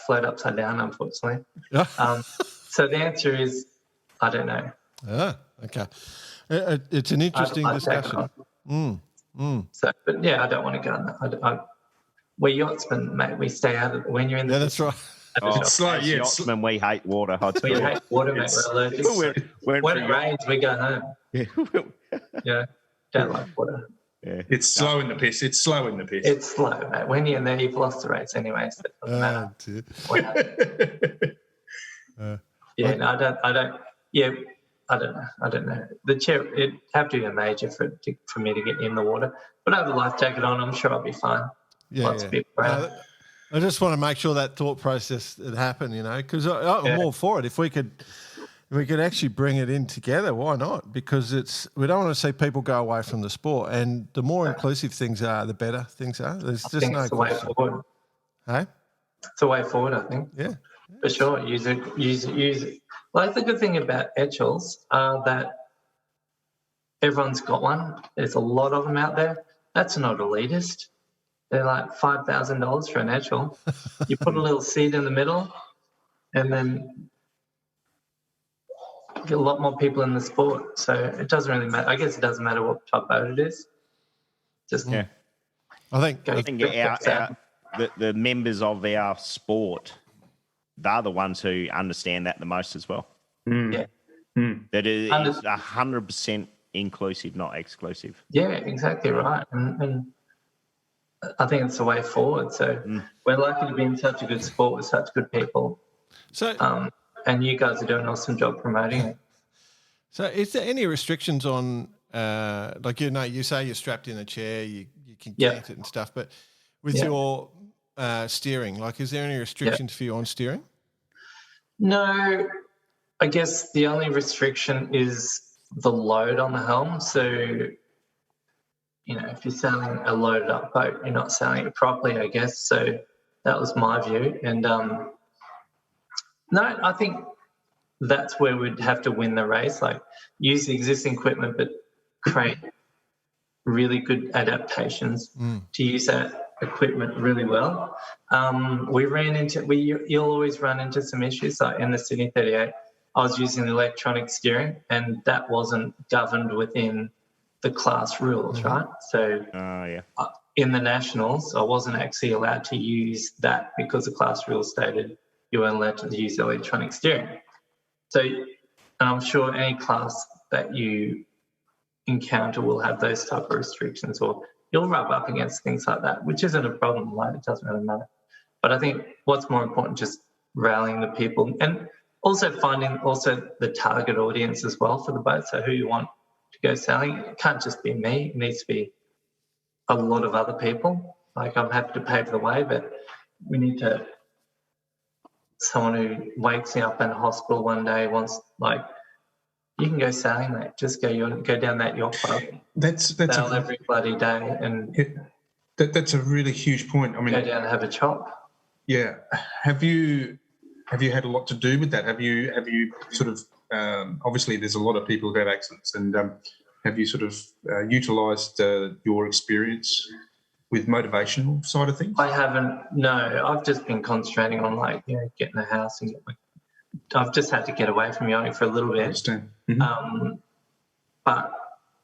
float upside down, unfortunately. Yeah. So the answer is, I don't know. Ah, okay. It's an interesting discussion. So, but yeah, I don't want to go on that. We're yachtsmen, mate. We stay out of it when you're in the. Yeah, that's right. It's slow, as yachtsmen, we hate water. We hate water, mate. We're allergic. When it rains, we go home. Yeah. Don't like water. Yeah. It's slow in the piss. It's slow, mate. When you're in there, you've lost the race anyway. So it doesn't matter. I don't know. The chair, it'd have to be a major for me to get in the water. But I have a life jacket on. I'm sure I'll be fine. Lots of people around. I just want to make sure that thought process had happened, because I'm all for it. If we could actually bring it in together, why not? Because we don't want to see people go away from the sport, and the more inclusive things are, the better things are. There's just no question. Hey? It's a way forward, I think. Yeah. For sure. Use it. Like the good thing about Etchells that everyone's got one. There's a lot of them out there. That's not elitist. They're like $5,000 for an Etchell. You put a little seat in the middle and then get a lot more people in the sport. So it doesn't really matter. I guess it doesn't matter what type boat it is. Just I think the members of our sport, they're the ones who understand that the most as well. Yeah. That is 100% inclusive, not exclusive. Yeah, exactly right. And I think it's the way forward. So we're lucky to be in such a good sport with such good people. So, and you guys are doing an awesome job promoting it. So is there any restrictions on, you say you're strapped in a chair, you can cant it and stuff, but with your steering, is there any restrictions for you on steering? No, I guess the only restriction is the load on the helm. So, if you're sailing a loaded up boat, you're not sailing it properly, I guess. So that was my view. And no, I think that's where we'd have to win the race, use the existing equipment, but create really good adaptations to use that equipment really well. You'll always run into some issues. Like in the Sydney 38, I was using electronic steering, and that wasn't governed within the class rules, right? So in the nationals, I wasn't actually allowed to use that because the class rules stated you weren't allowed to use electronic steering. So, and I'm sure any class that you encounter will have those type of restrictions, or you'll rub up against things like that, which isn't a problem. It doesn't really matter. But I think what's more important, just rallying the people and also finding the target audience as well for the boat. So who you want to go sailing, it can't just be me. It needs to be a lot of other people. I'm happy to pave the way, but we need to. Someone who wakes me up in a hospital one day wants, you can go sailing, mate. Just go down that yacht club. That's every bloody day, and that's a really huge point. I mean, go down and have a chop. Yeah. Have you had a lot to do with that? Have you sort of obviously there's a lot of people who have accidents, and have you sort of utilised your experience with motivational side of things? I haven't. No, I've just been concentrating on getting a house, and I've just had to get away from yachting for a little bit. I understand. Mm-hmm. But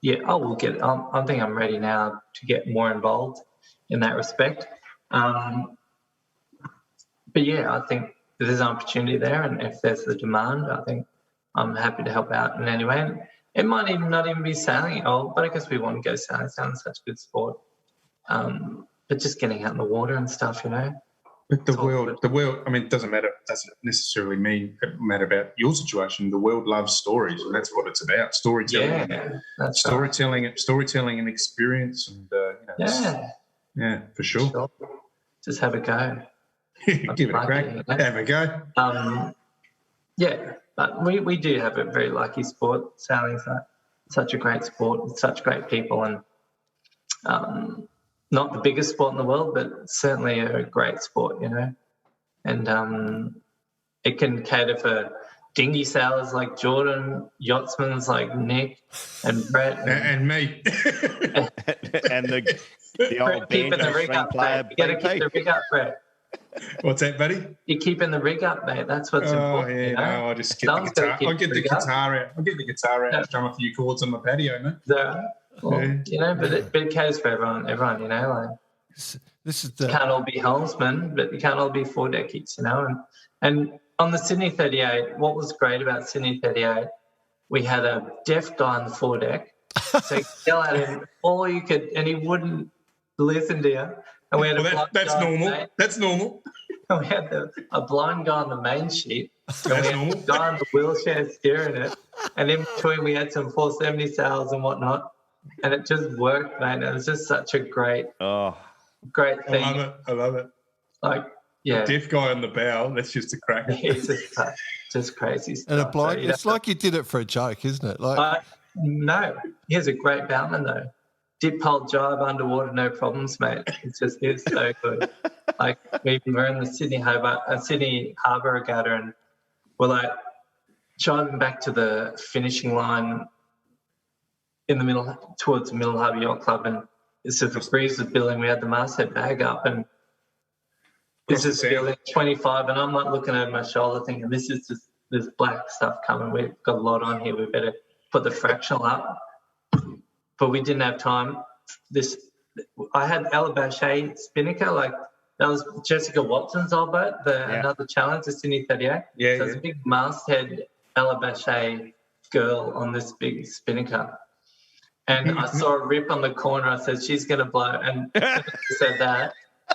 yeah, I think I'm ready now to get more involved in that respect. But yeah, I think there's an opportunity there, and if there's the demand, I think I'm happy to help out in any way. It might not even be sailing. But I guess we want to go sailing. Sailing such a good sport. But just getting out in the water and stuff, But the world. I mean, it doesn't matter. It doesn't necessarily matter about your situation. The world loves stories, and that's what it's about. Storytelling. Yeah, that's storytelling. Right. Storytelling and experience, and for sure. Just have a go. Give it a crack. Have a go. Yeah, but we do have a very lucky sport. Sailing's such a great sport with such great people, and not the biggest sport in the world, but certainly a great sport, and it can cater for dinghy sailors like Jordan, yachtsmen like Nick and Brett. And me. and the old keeping the rig up, mate. You got to keep the rig up, Brett. What's that, buddy? You're keeping the rig up, mate. That's what's important. Oh, yeah, no, I just get the guitar. I'll get the guitar out. I'll get the guitar out and strum a few chords on my patio, mate. But it caters for everyone, This is can't all be helmsmen, but you can't all be four-deckies, And on the Sydney 38, what was great about Sydney 38, we had a deaf guy on the foredeck. So you could yell at him all you could, and he wouldn't listen to you. And we had that's normal. That's normal. And we had a blind guy on the main sheet. That's normal. A guy in the wheelchair steering it. And in between, we had some 470 sails and whatnot. And it just worked, mate. It was just such a great thing. I love it. The deaf guy on the bow, that's just a cracker. It's just crazy stuff. And a blind, it's like you did it for a joke, isn't it? No, he's a great bowman though. Dip pole jibe underwater, no problems, mate. It's so good. We're in the Sydney Harbour Regatta, and we're driving back to the finishing line in the middle, towards the Middle Harbour Yacht Club, and the breeze was billing. We had the masthead bag up, and this is billing 25, and I'm looking over my shoulder thinking, this black stuff coming. We've got a lot on here. We better put the fractional up. But we didn't have time. I had Alabache Spinnaker, that was Jessica Watson's old boat, another challenge, the Sydney 38. Yeah, so it's a big masthead Alabache girl on this big Spinnaker. And I saw a rip on the corner. I said, she's going to blow. And she said that.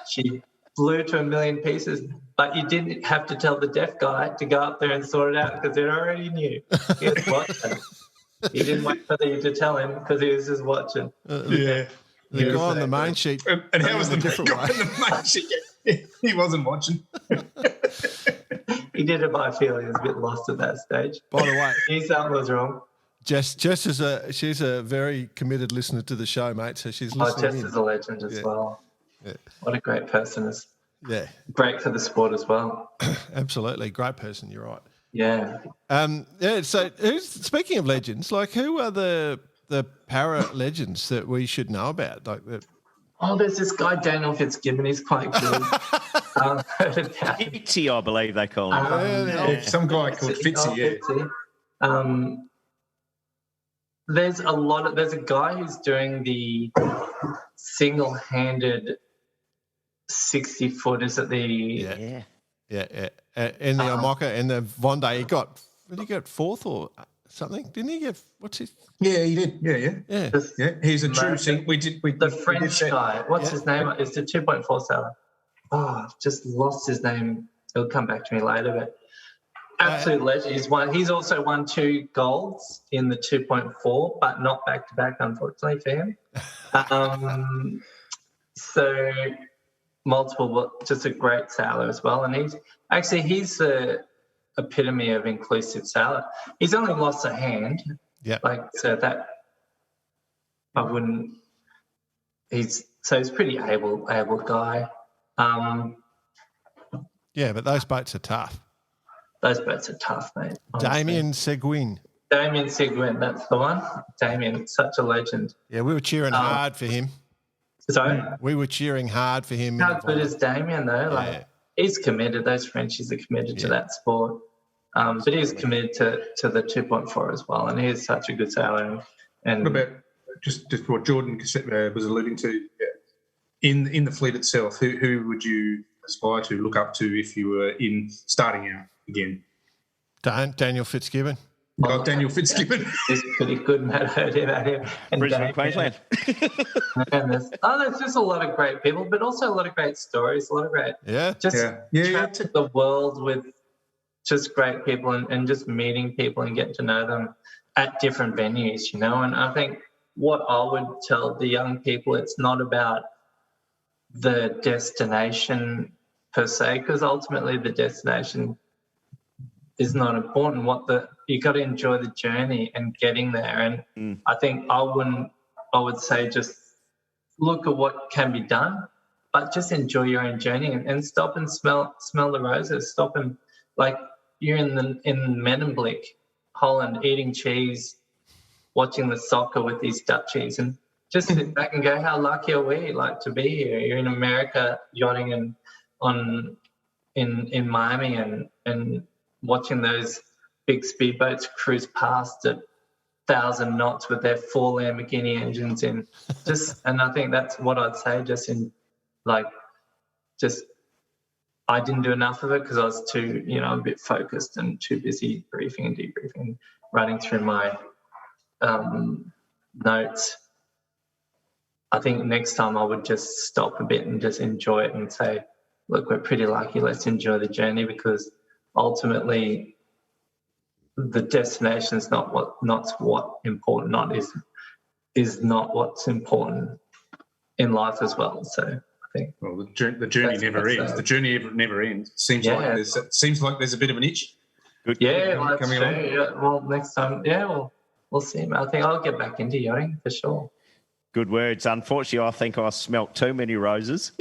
She blew to a million pieces. But you didn't have to tell the deaf guy to go up there and sort it out because he already knew. He was watching. He didn't wait for you to tell him because he was just watching. The guy on the main sheet. And how was the guy on the main sheet? He wasn't watching. He did it by feel. He was a bit lost at that stage. By the way, he something was wrong. Jess she's a very committed listener to the show, mate. So she's listening. Jess is a legend as well. Yeah. What a great person is. Yeah. Great for the sport as well. Absolutely. Great person. You're right. Yeah. So speaking of legends, like who are the para legends that we should know about? Like that. Oh, there's this guy, Daniel Fitzgibbon. He's quite good. Fitzy, I believe they call him. Some guy called Fitzy, There's a guy who's doing the single-handed 60-foot. Is it the... Yeah. In the Omoka, in the Vendée, did he get fourth or something? Didn't he get, what's his... Yeah, he did. Yeah. He's a true thing. The French guy. What's his name? It's the 2.4 sailor. Oh, I've just lost his name. It'll come back to me later, but absolute legend. He's also won 2 golds in the 2.4, but not back to back, unfortunately for him. So multiple, but just a great sailor as well. And he's the epitome of inclusive sailor. He's only lost a hand. Yeah. So that I wouldn't. He's pretty able guy. Yeah, but those boats are tough. Those boats are tough, mate. Honestly. Damien Seguin, that's the one. Damien, such a legend. Yeah, we were cheering hard for him. So we were cheering hard for him. How good is Damien though? He's committed. Those Frenchies are committed to that sport. But he's committed to the 2.4 as well, and he is such a good sailor. And what about just what Jordan was alluding to in the fleet itself? Who would you aspire to look up to if you were starting out again? Daniel Fitzgibbon. Oh, Daniel Fitzgibbon. He's pretty good, Matt. I heard about him. And Brisbane, Queensland. And there's just a lot of great people, but also a lot of great stories, a lot of great... travel the world with just great people and just meeting people and getting to know them at different venues, you know. And I think what I would tell the young people, it's not about the destination per se, because ultimately the destination is not important. You got to enjoy the journey and getting there. And I think I would say just look at what can be done, but just enjoy your own journey and stop and smell the roses. Stop and you're in Medemblik, Holland, eating cheese, watching the soccer with these Dutchies, and just sit back and go, how lucky are we to be here? You're in America yachting in Miami and watching those big speedboats cruise past at 1,000 knots with their 4 Lamborghini engines in. And I think that's what I'd say. I didn't do enough of it because I was too, a bit focused and too busy briefing and debriefing, running through my notes. I think next time I would just stop a bit and just enjoy it and say, look, we're pretty lucky. Let's enjoy the journey, because ultimately the destination is not what's important. Is not what's important in life as well. So I think the journey never ends. The journey never ends. Seems like there's a bit of an itch. Good. Yeah, coming along. Yeah. Well, next time, we'll see. I think I'll get back into yachting for sure. Good words. Unfortunately, I think I smelt too many roses.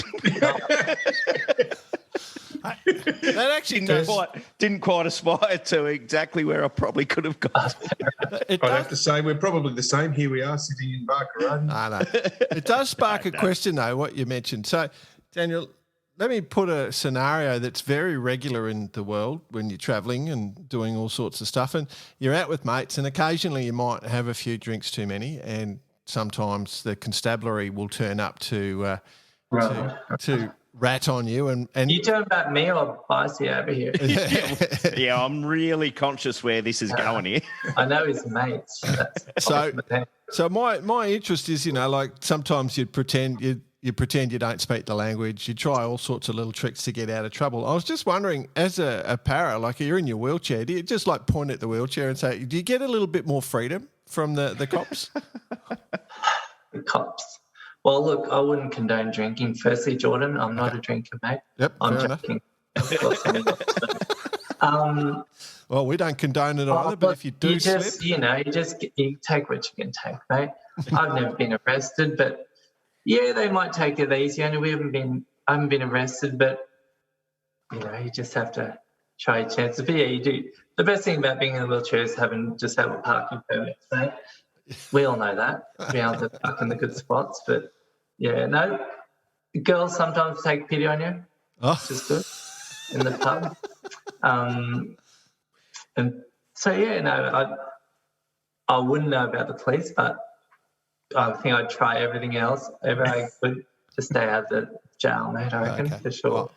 That actually didn't quite aspire to exactly where I probably could have got. I'd have to say we're probably the same. Here we are sitting in Barcarone. No. It does spark a question, though, what you mentioned. So, Daniel, let me put a scenario that's very regular in the world when you're travelling and doing all sorts of stuff, and you're out with mates, and occasionally you might have a few drinks too many, and sometimes the constabulary will turn up to rat on you, and You talking about me or Bicey over here? Yeah, I'm really conscious where this is going here. I know his mates. So my interest is, like sometimes you pretend you don't speak the language. You try all sorts of little tricks to get out of trouble. I was just wondering, as a para, like you're in your wheelchair, do you just like point at the wheelchair and say, do you get a little bit more freedom from the cops? The cops. Well, look, I wouldn't condone drinking. Firstly, Jordan, I'm not a drinker, mate. Yep, I'm fair joking. Well, we don't condone it either, but if you do slip... You take what you can take, mate. I've never been arrested, but yeah, they might take it easy. I haven't been arrested, but you just have to try your chances. But yeah, you do. The best thing about being in a wheelchair is have a parking permit, mate. We all know that. Be able to park in the good spots, but yeah, no. Girls sometimes take pity on you, which is good in the pub. And so yeah, no, I wouldn't know about the police, but I think I'd try everything else ever I could to stay out of the jail, mate. I reckon for sure. Well,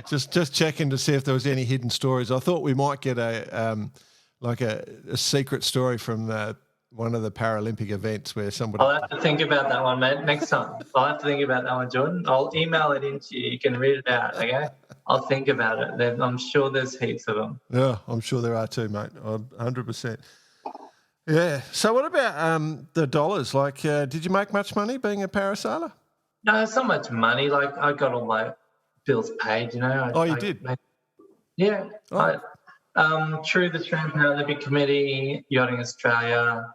just checking to see if there was any hidden stories. I thought we might get a secret story from one of the Paralympic events where somebody... I'll have to think about that one, mate, next time. I'll have to think about that one, Jordan. I'll email it in to you. You can read it out, okay? I'll think about it. I'm sure there's heaps of them. Yeah, I'm sure there are too, mate. 100%. Yeah. So what about the dollars? Like, did you make much money being a parasailer? No, it's not much money. Like, I got all my bills paid, You did? Yeah. Oh. Through the Australian Paralympic Committee, Yachting Australia,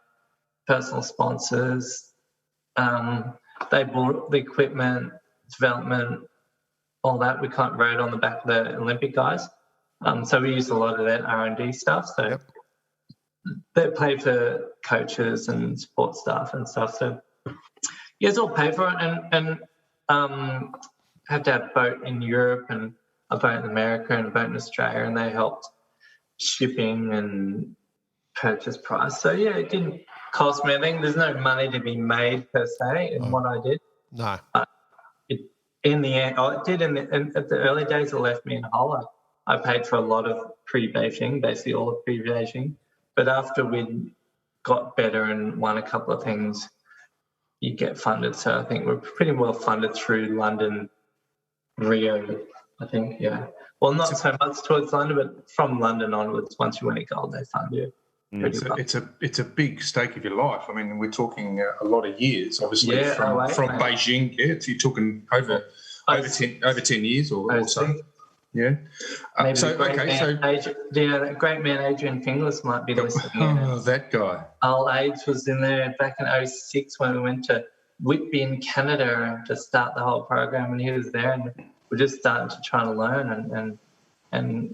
personal sponsors, they bought the equipment, development, all that. We can't rode on the back of the Olympic guys. So we used a lot of that R&D stuff. So they pay for coaches and support staff and stuff. So yeah, it's all paid for, and had to have a boat in Europe and a boat in America and a boat in Australia, and they helped shipping and purchase price. So yeah, it didn't cost me anything. There's no money to be made per se in what I did. No. In the end, it did. At the early days, it left me in a hole. I paid for a lot of pre-Beijing, basically all of pre-Beijing. But after we got better and won a couple of things, you get funded. So I think we're pretty well funded through London, Rio, I think, yeah. Well, not so much towards London, but from London onwards, once you win a gold, they fund you. It's a big stake of your life. I mean, we're talking a lot of years, obviously, from Beijing. Yeah, you're talking over 10 years or so. Yeah. That great man Adrian Finglas might be listening. Oh, that guy. Old AIDS was in there back in 2006 when we went to Whitby in Canada to start the whole program, and he was there, and we're just starting to try to learn and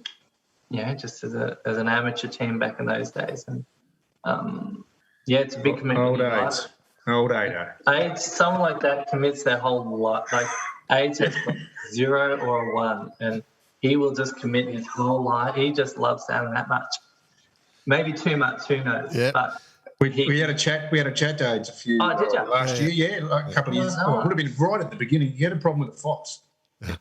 just as an amateur team back in those days. And it's a big commitment. Old AIDS. AIDS, someone like that commits their whole life. Like AIDS has got 0 or a 1, and he will just commit his whole life. He just loves Sam that much. Maybe too much, who knows? Yeah. But we had a chat. We had a chat to AIDS last year. Yeah, like a couple of years. Oh, it would have been right at the beginning. You had a problem with the FOTS.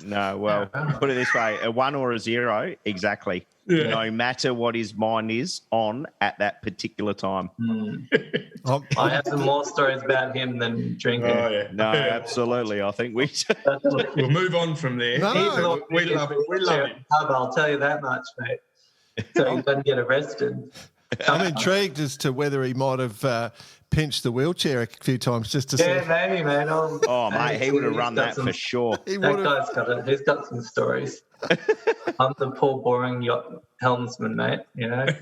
No, well, put it this way: a 1 or a 0, exactly. Yeah. No matter what his mind is on at that particular time. I have some more stories about him than drinking. Oh, yeah. No, absolutely. I think we'll move on from there. No, we love him. I'll tell you that much, mate. So he doesn't get arrested. I'm intrigued as to whether he might have pinched the wheelchair a few times just to see. Yeah, maybe, mate. Mate, he would have run that for sure. That guy's got it. He's got some stories. I'm the poor, boring yacht helmsman, mate, Yeah.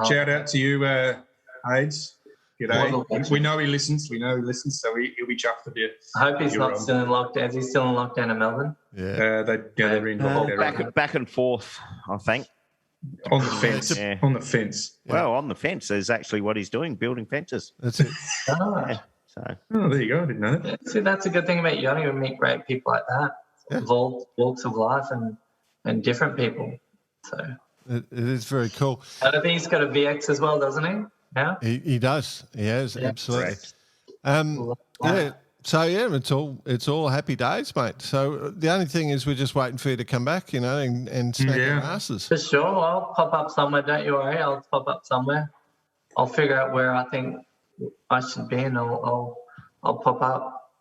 Shout out to you, AIDS. G'day. We know he listens, so he'll be chuffed a bit. I hope he's not still in lockdown. Is he still in lockdown in Melbourne? Yeah. They're in lockdown. Back and forth, I think. On the fence. Yeah. On the fence. Well, on the fence is actually what he's doing, building fences. That's it. There you go. I didn't know that. Yeah, see, that's a good thing about yachting. We meet great people like that, of all walks of life and different people. So it is very cool. And I think he's got a VX as well, doesn't he? Yeah. He does. He has, absolutely. So yeah, it's all happy days, mate. So the only thing is we're just waiting for you to come back, and smack our asses. For sure, I'll pop up somewhere. Don't you worry, I'll pop up somewhere. I'll figure out where I think I should be, and I'll pop up.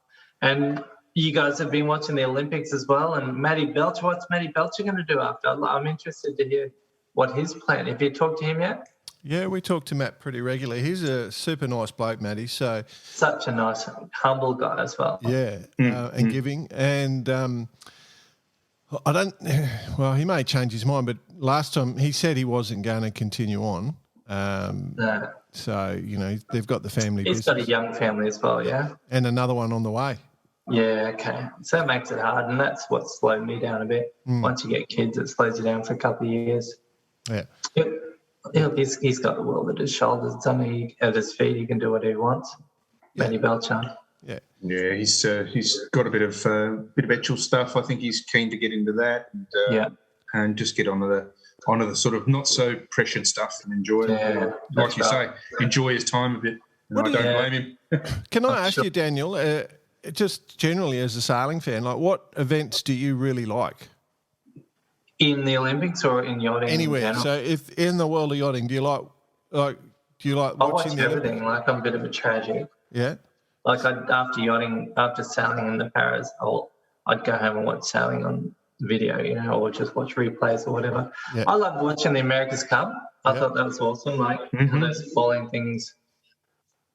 And you guys have been watching the Olympics as well. And Matty Belcher, what's Matty Belcher going to do after? I'm interested to hear what his plan. Have you talked to him yet? Yeah, we talk to Matt pretty regularly. He's a super nice bloke, Matty. So such a nice, humble guy as well. Yeah, and giving. And I don't. Well, he may change his mind, but last time he said he wasn't going to continue on. No. So they've got the family. He's got a young family as well, yeah. And another one on the way. Yeah, okay. So that makes it hard, and that's what slowed me down a bit. Once you get kids, it slows you down for a couple of years. Yeah. He's got the world at his shoulders. It's only at his feet. He can do whatever he wants. Matty Belcher. Yeah. Yeah, he's got a bit of actual stuff. I think he's keen to get into that and just get onto the sort of not so pressured stuff and enjoy it. Yeah, like you say, enjoy his time a bit. And I don't blame him. Can I ask you, Daniel, just generally as a sailing fan, like what events do you really like? In the Olympics or in yachting? Anywhere. So if in the world of yachting, do you like watching watch everything. Like I'm a bit of a tragic. Yeah. Like after sailing in the Paras, I'd go home and watch sailing on video, or just watch replays or whatever. Yeah. I loved watching the America's Cup. I thought that was awesome, like those falling things.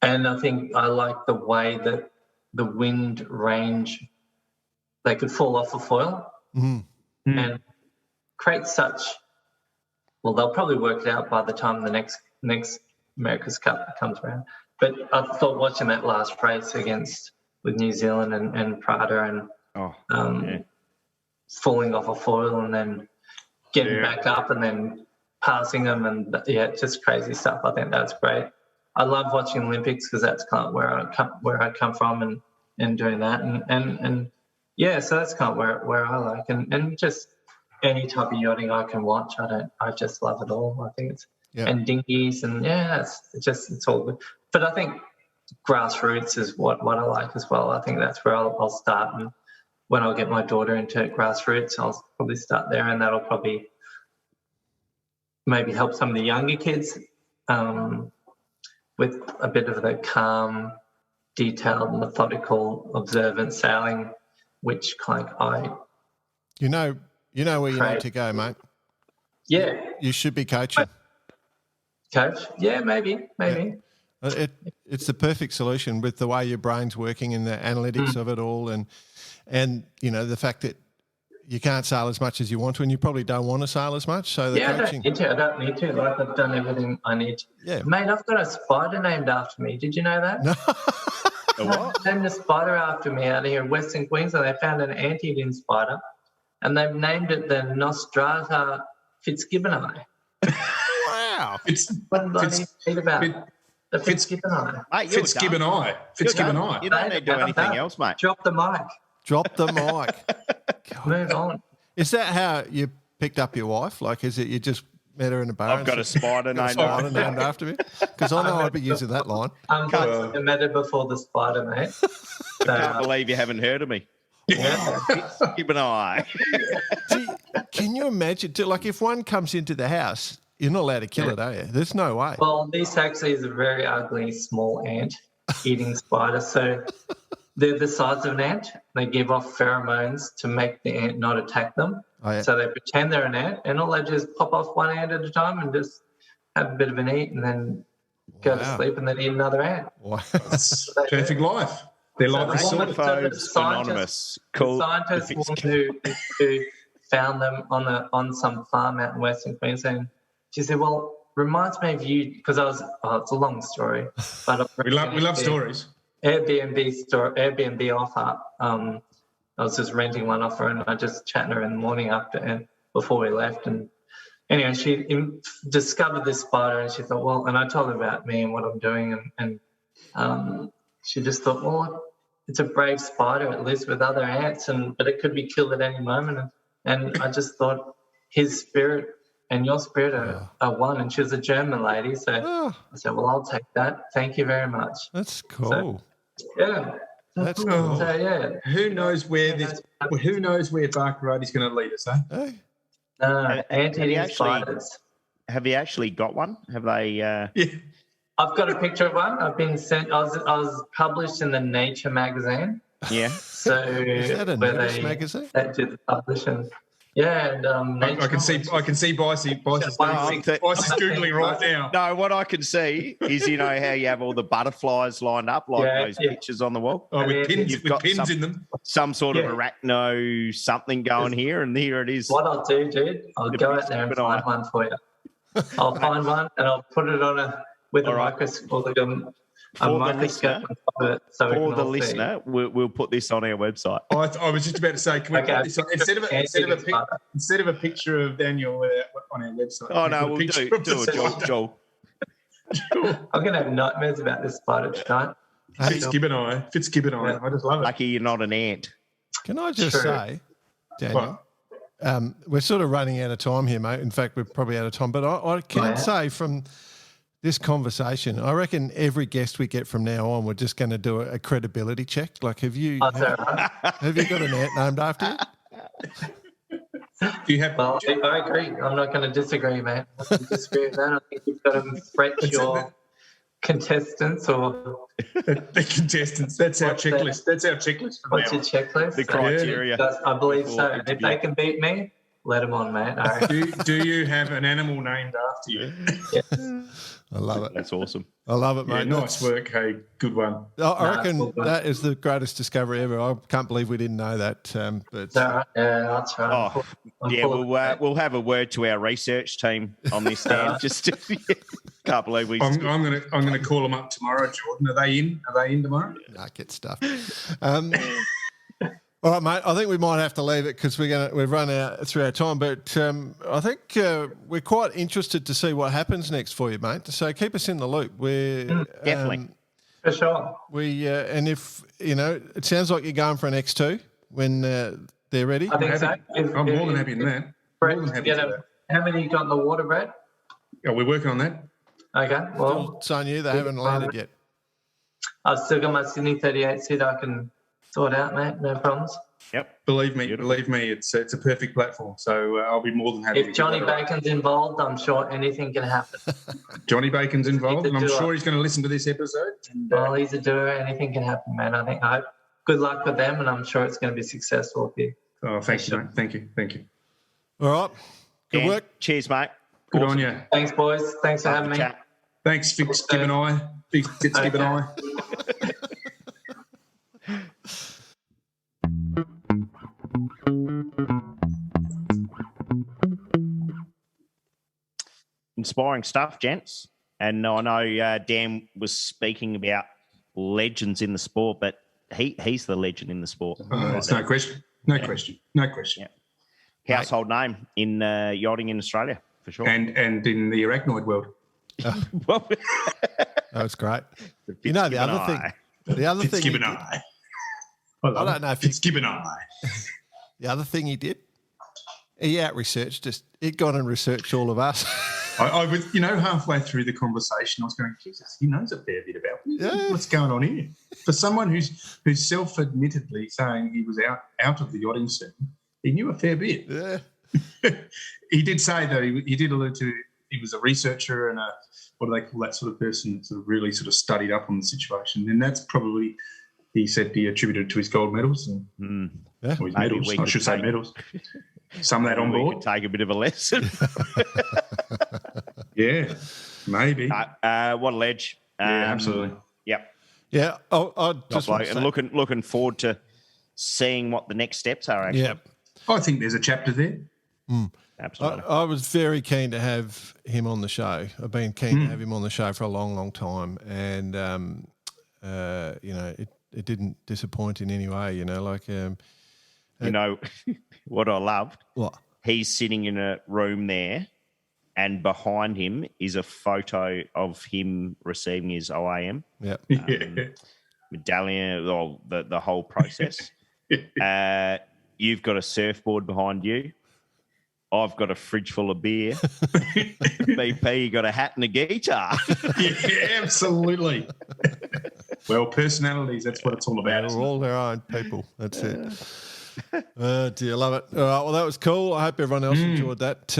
And I think I like the way that the wind range, they could fall off a foil and create such. Well, they'll probably work it out by the time the next America's Cup comes around. But I thought watching that last race with New Zealand and Prada and falling off a foil and then getting back up and then passing them and just crazy stuff. I think that's great. I love watching Olympics because that's kind of where I come from and doing that and so that's kind of where I like and just any type of yachting I can watch. I just love it all. I think it's and dinghies and it's all good. But I think grassroots is what I like as well. I think that's where I'll start, and when I'll get my daughter into grassroots, I'll probably start there, and that'll probably maybe help some of the younger kids with a bit of the calm, detailed, methodical, observant sailing, which kind of You know where you need to go, mate. Yeah. You should be coaching. Coach? Yeah, maybe. Yeah. It's the perfect solution with the way your brain's working and the analytics of it all, and the fact that you can't sail as much as you want to, and you probably don't want to sail as much. So coaching. I don't need to. Like I've done everything I need to. Yeah. Mate, I've got a spider named after me. Did you know that? No. What? They named a spider after me out here in Western Queensland. They found an anteater spider, and they've named it the Nostrata Fitzgibboni. Wow. The Fitzgibboni. Fitzgibboni. You don't need to do anything else, mate. Drop the mic. Move on. Is that how you picked up your wife? Like, is it you just met her in a bar? I've got a spider named after me. Because I know I'd be using that line. I met her before the spider, mate. I can't believe you haven't heard of me. Yeah. Fitzgibboni. Can you imagine? Like, if one comes into the house, you're not allowed to kill it, are you? There's no way. Well, this actually is a very ugly small ant-eating spider. So they're the size of an ant. They give off pheromones to make the ant not attack them. Oh, yeah. So they pretend they're an ant, and all they do is pop off one ant at a time and just have a bit of an eat and then go to sleep and then eat another ant. Wow. That's perfect life. Their life is Ornithophones Anonymous. Cool. The scientist who found them on some farm out in Western Queensland. She said, well, reminds me of you, because it's a long story. But we love stories. Airbnb offer. I was just renting one off her, and I just chatting her in the morning after and before we left. And anyway, she discovered this spider, and she thought, well, and I told her about me and what I'm doing, and she just thought, well, it's a brave spider. It lives with other ants, but it could be killed at any moment. And I just thought his spirit and your spirit are one. And she was a German lady, so I said, well, I'll take that. Thank you very much. That's cool. So, yeah. That's cool. So yeah, Who knows where Barker Road is going to lead us, eh? Hey, anteating spiders. Have you actually got one? Have they? Yeah. I've got a picture of one. I've been sent. I was published in the Nature magazine. Yeah. So is that a where Notice magazine? They did the publishing. Yeah, and I can see Bicey's googling right now. No, what I can see is, you know, how you have all the butterflies lined up, like those pictures on the wall. Oh, with pins, You've got pins in them. Some sort of arachno something going here, and here it is. What I'll do, dude, I'll go out there and find one for you. I'll find one and I'll put it on a microscope, like a microscope on top of it. So for the listener, we'll put this on our website. I was just about to say, can we put this on, instead of a picture of Daniel on our website? Oh no, we'll do it, Joel. I'm going to have nightmares about this spider tonight. Fitzgibbon eye. I just love it. Lucky you're not an ant. Can I just say, Daniel, we're sort of running out of time here, mate. In fact, we're probably out of time. But I can say from this conversation, I reckon every guest we get from now on, we're just going to do a credibility check. Like, have you got an ant named after you? Do you have? Well, I agree. I'm not going to disagree, mate. I don't disagree with that. I think you've got to fret your contestants or the contestants. That's our checklist. That's our checklist. What's your checklist? The criteria. I believe so. If they can beat me, let them on, mate. All right. Do you have an animal named after you? Yes. I love it. That's awesome. I love it, mate. Yeah, nice work. Hey, good one. I reckon that is the greatest discovery ever. I can't believe we didn't know that. But yeah, that's right. We'll have a word to our research team on this, Dan. Just can't believe we. I'm gonna call them up tomorrow, Jordan. Are they in tomorrow? Nah, get stuff. All right, mate. I think we might have to leave it because we've run out through our time. But I think we're quite interested to see what happens next for you, mate. So keep us in the loop. We're definitely for sure. And if it sounds like you're going for an X2 when they're ready. I think so. I'm more than happy in that. How many you got in the water, Brad? Yeah, we're working on that. Okay. Well, so new. They haven't landed yet. I've still got my Sydney 38 seat. I can sort out, mate. No problems. Yep. Believe me, it's a perfect platform. So I'll be more than happy. If Johnny Bacon's involved, I'm sure anything can happen. Johnny Bacon's involved, and I'm sure he's going to listen to this episode. Well, he's a doer. Anything can happen, man. I hope. Good luck with them, and I'm sure it's going to be successful for you. Oh, thank you, mate. Thank you. All right. Good work. Cheers, mate. Good on you. Thanks, boys. Thanks for having me. Chat. Thanks, Fitzgibbon eye. Big Fitzgibbon eye. Inspiring stuff, gents. And I know Dan was speaking about legends in the sport, but he's the legend in the sport. That's no question. No question. Yeah. Household name in yachting in Australia, for sure. And in the arachnoid world. That's great. You know, the other thing. Fitzgibbon eye. I don't know if Fitzgibbon eye. The other thing he did, he out-researched us. He'd gone and researched all of us. I was, halfway through the conversation, I was going, Jesus, he knows a fair bit about what's going on here. For someone who's self-admittedly saying he was out of the yachting scene, he knew a fair bit. Yeah. He did say, though, he did allude to he was a researcher and what do they call that sort of person that sort of really sort of studied up on the situation. And that's probably, he said, he attributed to his gold medals and his medals. I should say medals. Some of that on board. We could take a bit of a lesson. Yeah, maybe. What a ledge. Yeah, absolutely. Yep. Yeah. I just and looking forward to seeing what the next steps are, actually. Yeah. I think there's a chapter there. Absolutely. I was very keen to have him on the show. I've been keen to have him on the show for a long, long time. And, it didn't disappoint in any way, what I loved? What? He's sitting in a room there, and behind him is a photo of him receiving his OAM. Yep. Medallion, or the whole process. You've got a surfboard behind you. I've got a fridge full of beer. BP, you got a hat and a guitar. Yeah, absolutely. Well, personalities, that's what it's all about. They're all their own people. That's it. Oh, dear, love it. All right, well, that was cool. I hope everyone else enjoyed that.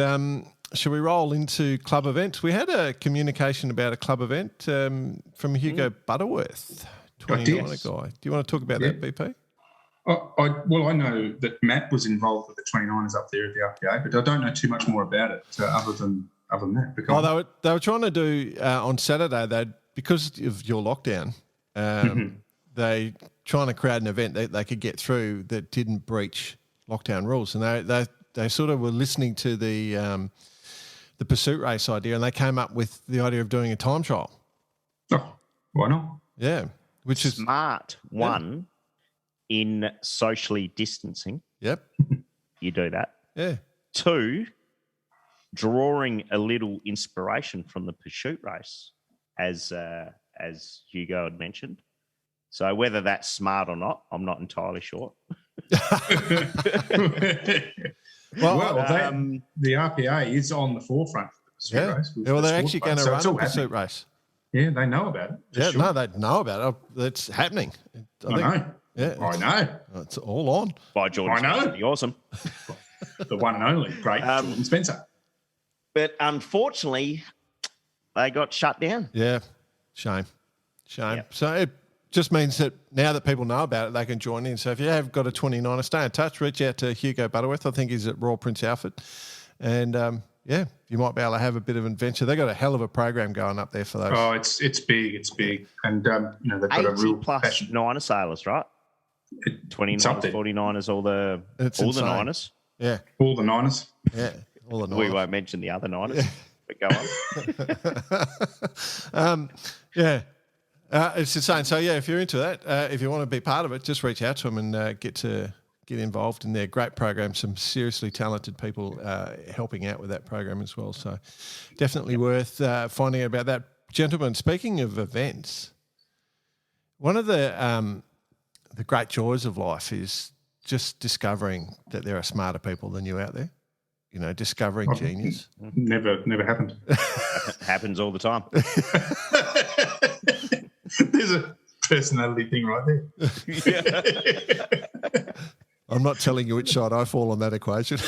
Shall we roll into club events? We had a communication about a club event from Hugo Butterworth, 29er guy. Do you want to talk about that, BP? I know that Matt was involved with the 29ers up there at the RPA, but I don't know too much more about it other than that. Well, they were trying to do on Saturday, because of your lockdown, they trying to create an event that they could get through that didn't breach lockdown rules, and they sort of were listening to the pursuit race idea, and they came up with the idea of doing a time trial. Oh, why not? Yeah, which is smart. One, in socially distancing. Yep, you do that. Yeah. Two, drawing a little inspiration from the pursuit race, as Hugo had mentioned. So whether that's smart or not, I'm not entirely sure. The RPA is on the forefront of the pursuit race. Yeah, well, they're actually going to run a pursuit race. Yeah, they know about it. Yeah, no, they know about it. It's happening. I know. Yeah, I know. It's all on. By Jordan, I know. Spencer, awesome. The one and only great Jordan Spencer. But unfortunately, they got shut down. Yeah, shame. Yep. So it just means that now that people know about it, they can join in. So if you have got a 29er, stay in touch, reach out to Hugo Butterworth. I think he's at Royal Prince Alfred. And, you might be able to have a bit of an adventure. They've got a hell of a program going up there for those. Oh, it's big. And, they've got a real plus passion. Niner sailors, right? 29ers, 49ers, all the Niners. Yeah. All the Niners. Yeah, all the Niners. We won't mention the other Niners, but go on. It's insane. So, if you're into that, if you want to be part of it, just reach out to them and get involved in their great program. Some seriously talented people helping out with that program as well. So definitely worth finding out about that. Gentlemen, speaking of events, one of the great joys of life is just discovering that there are smarter people than you out there. You know, discovering genius. Never happened. Happens all the time. There's a personality thing right there. I'm not telling you which side I fall on that equation.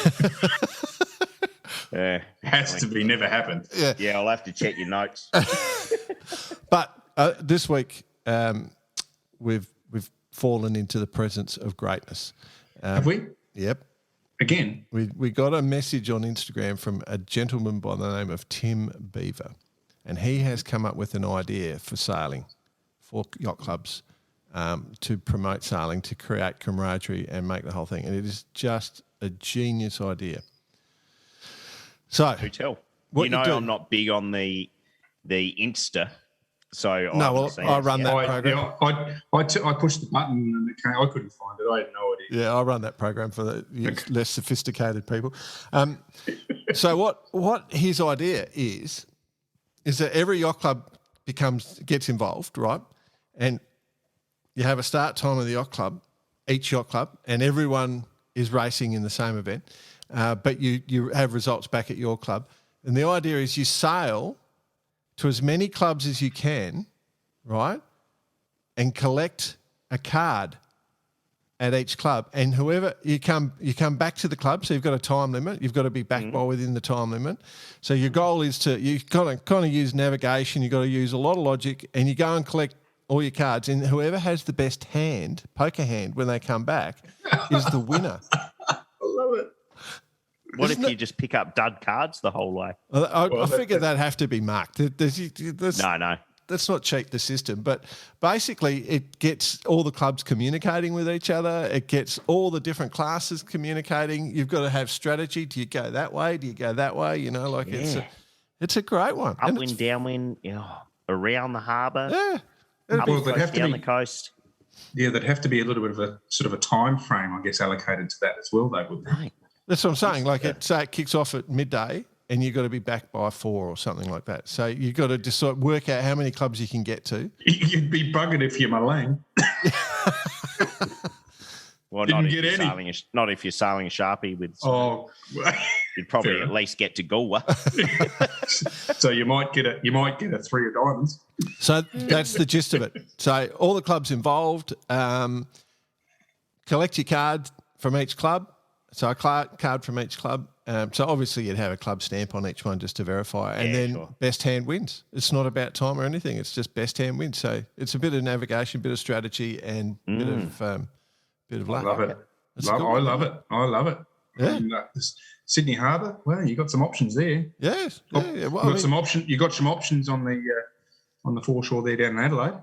Has to be never happened. Yeah, I'll have to check your notes. But this week we've fallen into the presence of greatness. Have we? Yep. Again? We got a message on Instagram from a gentleman by the name of Tim Beaver, and he has come up with an idea for sailing, for yacht clubs, to promote sailing, to create camaraderie and make the whole thing. And it is just a genius idea. So, do tell. You know, I'm not big on the Insta, so I run that program. I pushed the button and it came, I couldn't find it. I had no idea. Yeah, I run that program for the less sophisticated people. So what his idea is that every yacht club gets involved, right? And you have a start time of the yacht club, each yacht club, and everyone is racing in the same event. But you have results back at your club. And the idea is you sail to as many clubs as you can, right? And collect a card at each club. And whoever you come back to the club, so you've got a time limit. You've got to be back by within the time limit. So your goal is you've got to kind of use navigation. You've got to use a lot of logic, and you go and collect all your cards. And whoever has the best poker hand, when they come back, is the winner. I love it. What if you just pick up dud cards the whole way? I figure that'd have to be marked. No. Let's not cheat the system. But basically, it gets all the clubs communicating with each other. It gets all the different classes communicating. You've got to have strategy. Do you go that way? Do you go that way? You know, it's a great one. Upwind, downwind, around the harbour. Yeah. Down the coast. Yeah, there'd have to be a little bit of a sort of a time frame, I guess, allocated to that as well, though, wouldn't there? That's what I'm saying. Like, it kicks off at midday and you've got to be back by 4 or something like that. So you've got to just sort of work out how many clubs you can get to. You'd be buggered if you're Malang. What Well, Didn't get any. Not if you're sailing a Sharpie with. Oh, you'd probably fair at least get to Galway. so you might get a 3 of diamonds. So that's the gist of it. So all the clubs involved, collect your card from each club. So a card from each club. So obviously you'd have a club stamp on each one just to verify. And then best hand wins. It's not about time or anything. It's just best hand wins. So it's a bit of navigation, bit of strategy, and bit of luck. I love it. I love it. Yeah. And, Sydney Harbour. Well, you got some options there. Yes. Yeah. Well, You got some options on the foreshore there down in Adelaide.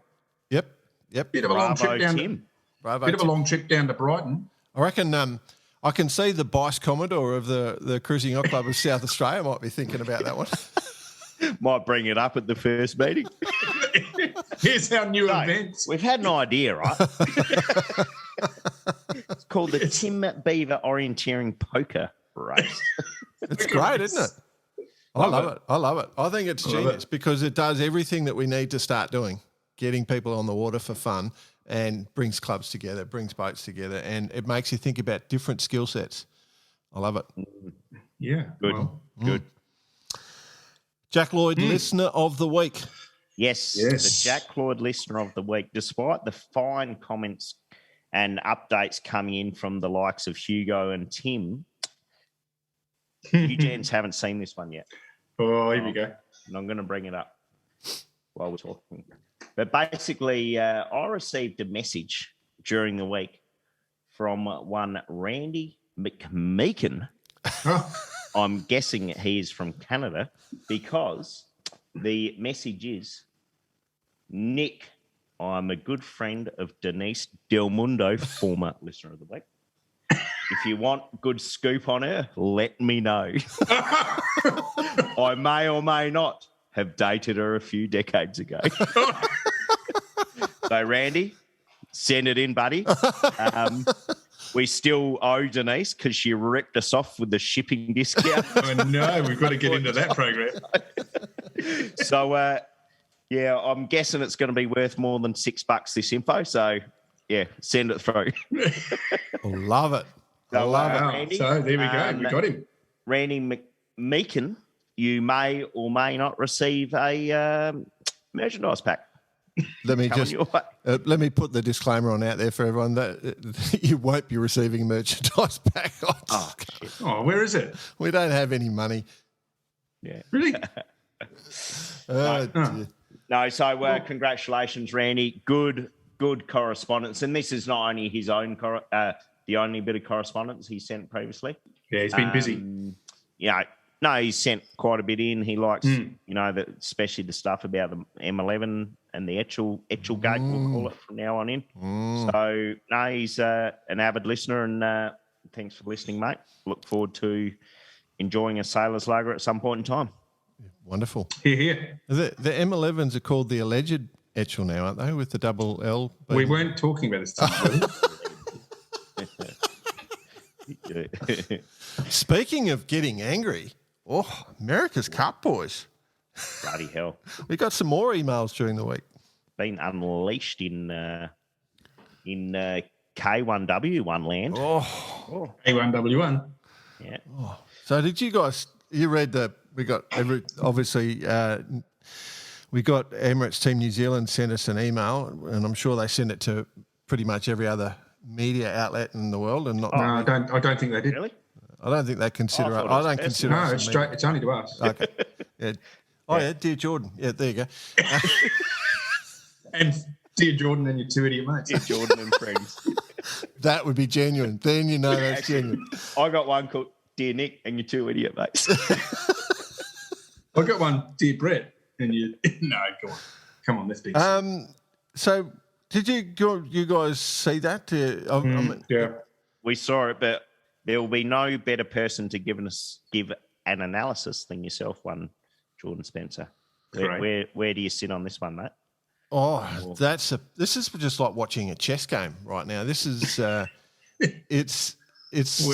Yep. Bit of a long trip down. Bit of a long trip down to Brighton. I reckon. I can see the Vice Commodore of the Cruising Yacht Club of South Australia might be thinking about that one. Might bring it up at the first meeting. Here's our new events. We've had an idea, right? It's called the Tim Beaver Orienteering Poker Race. It's great, isn't it? I love it. I think it's genius because it does everything that we need to start doing, getting people on the water for fun, and brings clubs together, brings boats together, and it makes you think about different skill sets. I love it. Yeah. Good. Jack Lloyd, Listener of the Week. Yes, the Jack Lloyd Listener of the Week. Despite the fine comments and updates coming in from the likes of Hugo and Tim, you gents haven't seen this one yet. Oh, here we go. And I'm going to bring it up while we're talking. But basically, I received a message during the week from one Randy McMeekin. I'm guessing he is from Canada because the message is, Nick, I'm a good friend of Denise Del Mundo, former listener of the week. If you want good scoop on her, let me know. I may or may not have dated her a few decades ago. So, Randy, send it in, buddy. We still owe Denise because she ripped us off with the shipping discount. I know. We've got to get into that program. So, I'm guessing it's going to be worth more than $6, this info. So, send it through. Love it. So, love it. Randy, so there we go. We got him. Randy McMeekin, you may or may not receive a merchandise pack. Let me put the disclaimer on out there for everyone that you won't be receiving a merchandise pack. Oh, where is it? We don't have any money. Yeah. Really? No, so congratulations, Randy. Good correspondence. And this is not only his own, the only bit of correspondence he sent previously. Yeah, he's been busy. No, he's sent quite a bit in. He likes, especially the stuff about the M11 and the Etchell gate, we'll call it from now on in. So, no, he's an avid listener, and thanks for listening, mate. Look forward to enjoying a sailor's lager at some point in time. Wonderful. Here. The M11s are called the alleged Etchell now, aren't they, with the double L? We weren't talking about this. Speaking of getting angry, America's Cup, boys. Bloody hell. We got some more emails during the week. Been unleashed in K1W1 land. A1W1. Yeah. So did you guys, you read we got Emirates Team New Zealand sent us an email, and I'm sure they send it to pretty much every other media outlet in the world, and not. I don't think they did. Really? I don't think they consider it. I don't consider it. No, it's straight. It's only to us. Okay. Yeah. Oh yeah, dear Jordan. Yeah, there you go. And dear Jordan and your two idiot mates. Dear Jordan and friends. That would be genuine. Then you know that's genuine. I got one called Dear Nick and your two idiot mates. I got one, Dear Brett, and you. No, come on, let's be. So did you guys see that? Yeah. We saw it, but there will be no better person to give an analysis than yourself, one Jordan Spencer. Where do you sit on this one, mate? Oh, this is just like watching a chess game right now. This is it's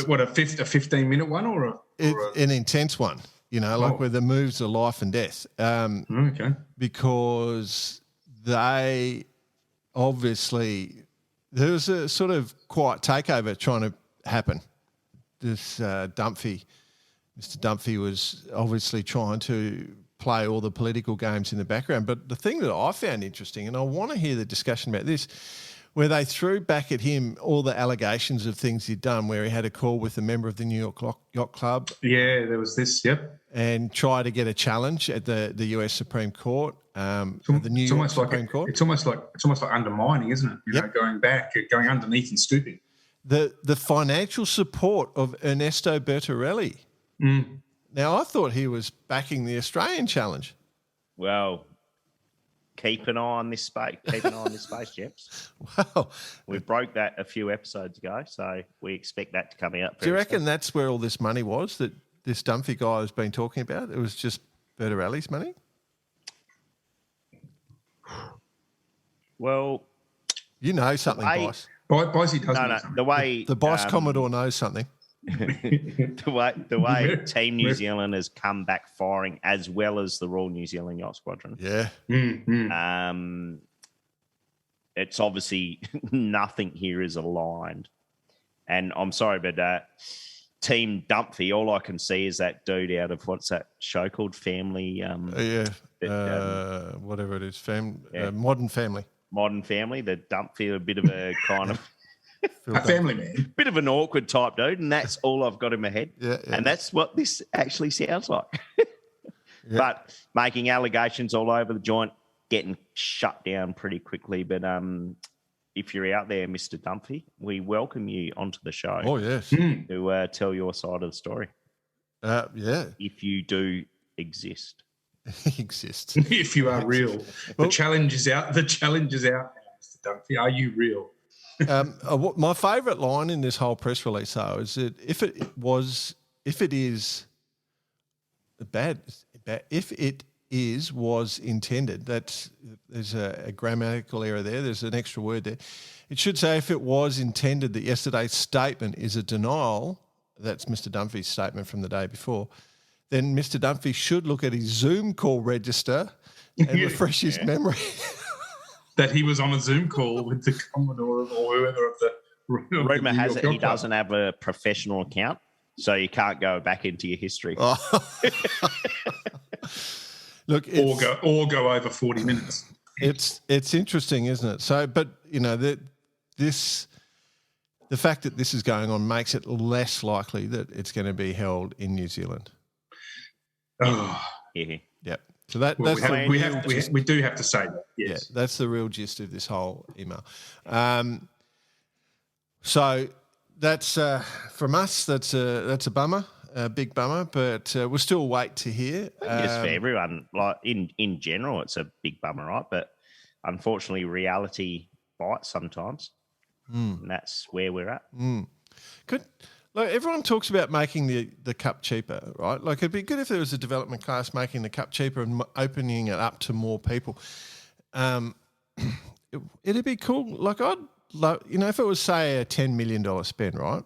what, a 15-minute one or an intense one, where the moves are life and death. Okay. Because they obviously there was a sort of quiet takeover trying to happen. This Mr. Dunphy was obviously trying to play all the political games in the background. But the thing that I found interesting, and I want to hear the discussion about this, where they threw back at him all the allegations of things he'd done, where he had a call with a member of the New York Yacht Club. Yeah, there was this, yep. And try to get a challenge at the US Supreme Court, the New York Supreme Court. It's almost like undermining, isn't it? You know, going back, going underneath and stooping. The financial support of Ernesto Bertarelli. Mm. Now, I thought he was backing the Australian challenge. Well, keep an eye on this space. Keep an eye on this space, Jeps. Wow. We broke that a few episodes ago, so we expect that to come out. Do you reckon that's where all this money was that this Dunphy guy has been talking about? It was just Bertarelli's money? Well, you know something, Boss. Bossy does know something. The way the Boss Commodore knows something. the way Team New Zealand has come back firing, as well as the Royal New Zealand Yacht Squadron. Yeah. Mm-hmm. It's obviously nothing here is aligned. And I'm sorry, but Team Dunphy, all I can see is that dude out of what's that show called? Family. Whatever it is. Modern Family. Modern Family. The Dunphy, a bit of a kind of a family man. Bit of an awkward type dude, and that's all I've got in my head. Yeah. And that's what this actually sounds like. But making allegations all over the joint, getting shut down pretty quickly. But if you're out there, Mr. Dunphy, we welcome you onto the show. Oh, yes. To tell your side of the story. Yeah. If you do exist. Exists. If you are real. The challenge is out. The challenge is out now, Mr. Dunphy. Are you real? My favourite line in this whole press release, though, is that if it was intended, there's a grammatical error there. There's an extra word there. It should say if it was intended that yesterday's statement is a denial. That's Mr. Dunphy's statement from the day before. Then Mr. Dunphy should look at his Zoom call register and refresh his memory. That he was on a Zoom call with the Commodore or whoever of the... Rumour has it he doesn't have a professional account, so you can't go back into your history. Oh. Look, or go over 40 minutes. It's interesting, isn't it? So, but you know the fact that this is going on makes it less likely that it's going to be held in New Zealand. Oh, yeah. Yep. So we do have to say that. Yes. Yeah, that's the real gist of this whole email. So that's from us. That's a bummer. A big bummer, but we'll still wait to hear. Just for everyone, like in general, it's a big bummer, right? But unfortunately, reality bites sometimes, and that's where we're at. Good. Like everyone talks about making the cup cheaper, right? Like it'd be good if there was a development class making the cup cheaper and opening it up to more people. It'd be cool. Like I'd love, if it was say a $10 million spend, right?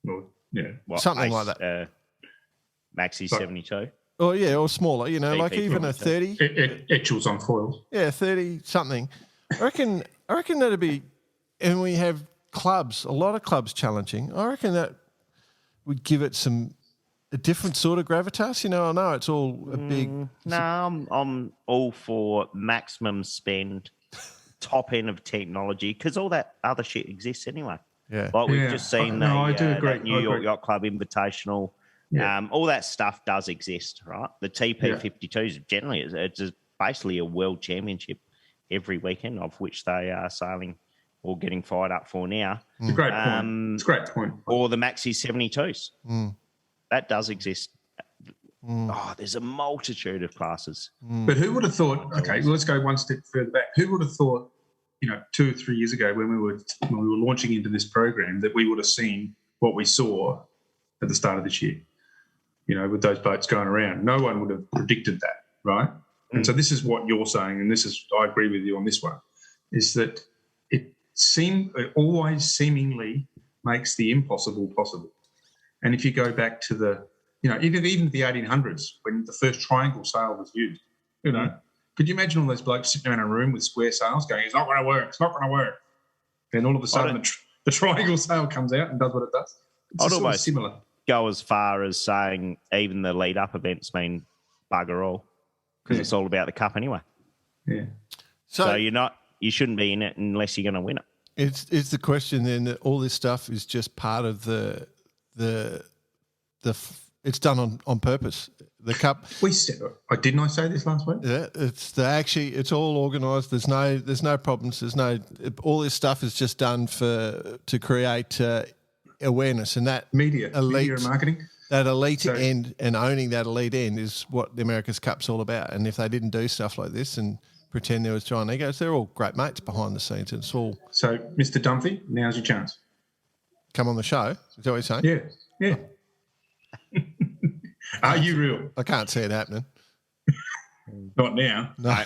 Well, yeah, something like that. Maxi 72. Oh yeah, or smaller. Like even a 30. Etchels on foils. Yeah, 30 something. I reckon that'd be, and we have clubs, a lot of clubs challenging. I reckon that would give it a different sort of gravitas. I know it's all a big. No, I'm all for maximum spend, top end of technology, because all that other shit exists anyway. Yeah. Like we've just seen that New York Yacht Club Invitational. Yeah. All that stuff does exist, right? The TP52s generally it's basically a world championship every weekend, of which they are sailing or getting fired up for now. It's a great point. It's a great point. Or the Maxi 72s. That does exist. Oh, there's a multitude of classes. But who would have thought, okay, let's go one step further back. Who would have thought, 2 or 3 years ago when we were launching into this program that we would have seen what we saw at the start of this year, with those boats going around. No one would have predicted that, right? And so this is what you're saying, and I agree with you on this one, is that it always seemingly makes the impossible possible. And if you go back to even the 1800s when the first triangle sail was used, because Could you imagine all those blokes sitting around a room with square sails going, it's not going to work, it's not going to work. Then all of a sudden the triangle sail comes out and does what it does. It's I'd sort of almost similar. go as far as saying even the lead-up events mean bugger all because it's all about the cup anyway. Yeah. So you shouldn't be in it unless you're going to win it. It's the question then that all this stuff is just part of the it's done on purpose. The cup. Didn't I say this last week? Yeah, it's all organised. There's no problems. All this stuff is just done to create awareness, and that media and marketing. That elite end and owning that elite end is what the America's Cup's all about. And if they didn't do stuff like this and pretend there was giant egos, they're all great mates behind the scenes. And it's all. So, Mr. Dunphy, now's your chance. Come on the show. Is that what you're saying? Yeah. Are you real? I can't see it happening. Not now. No.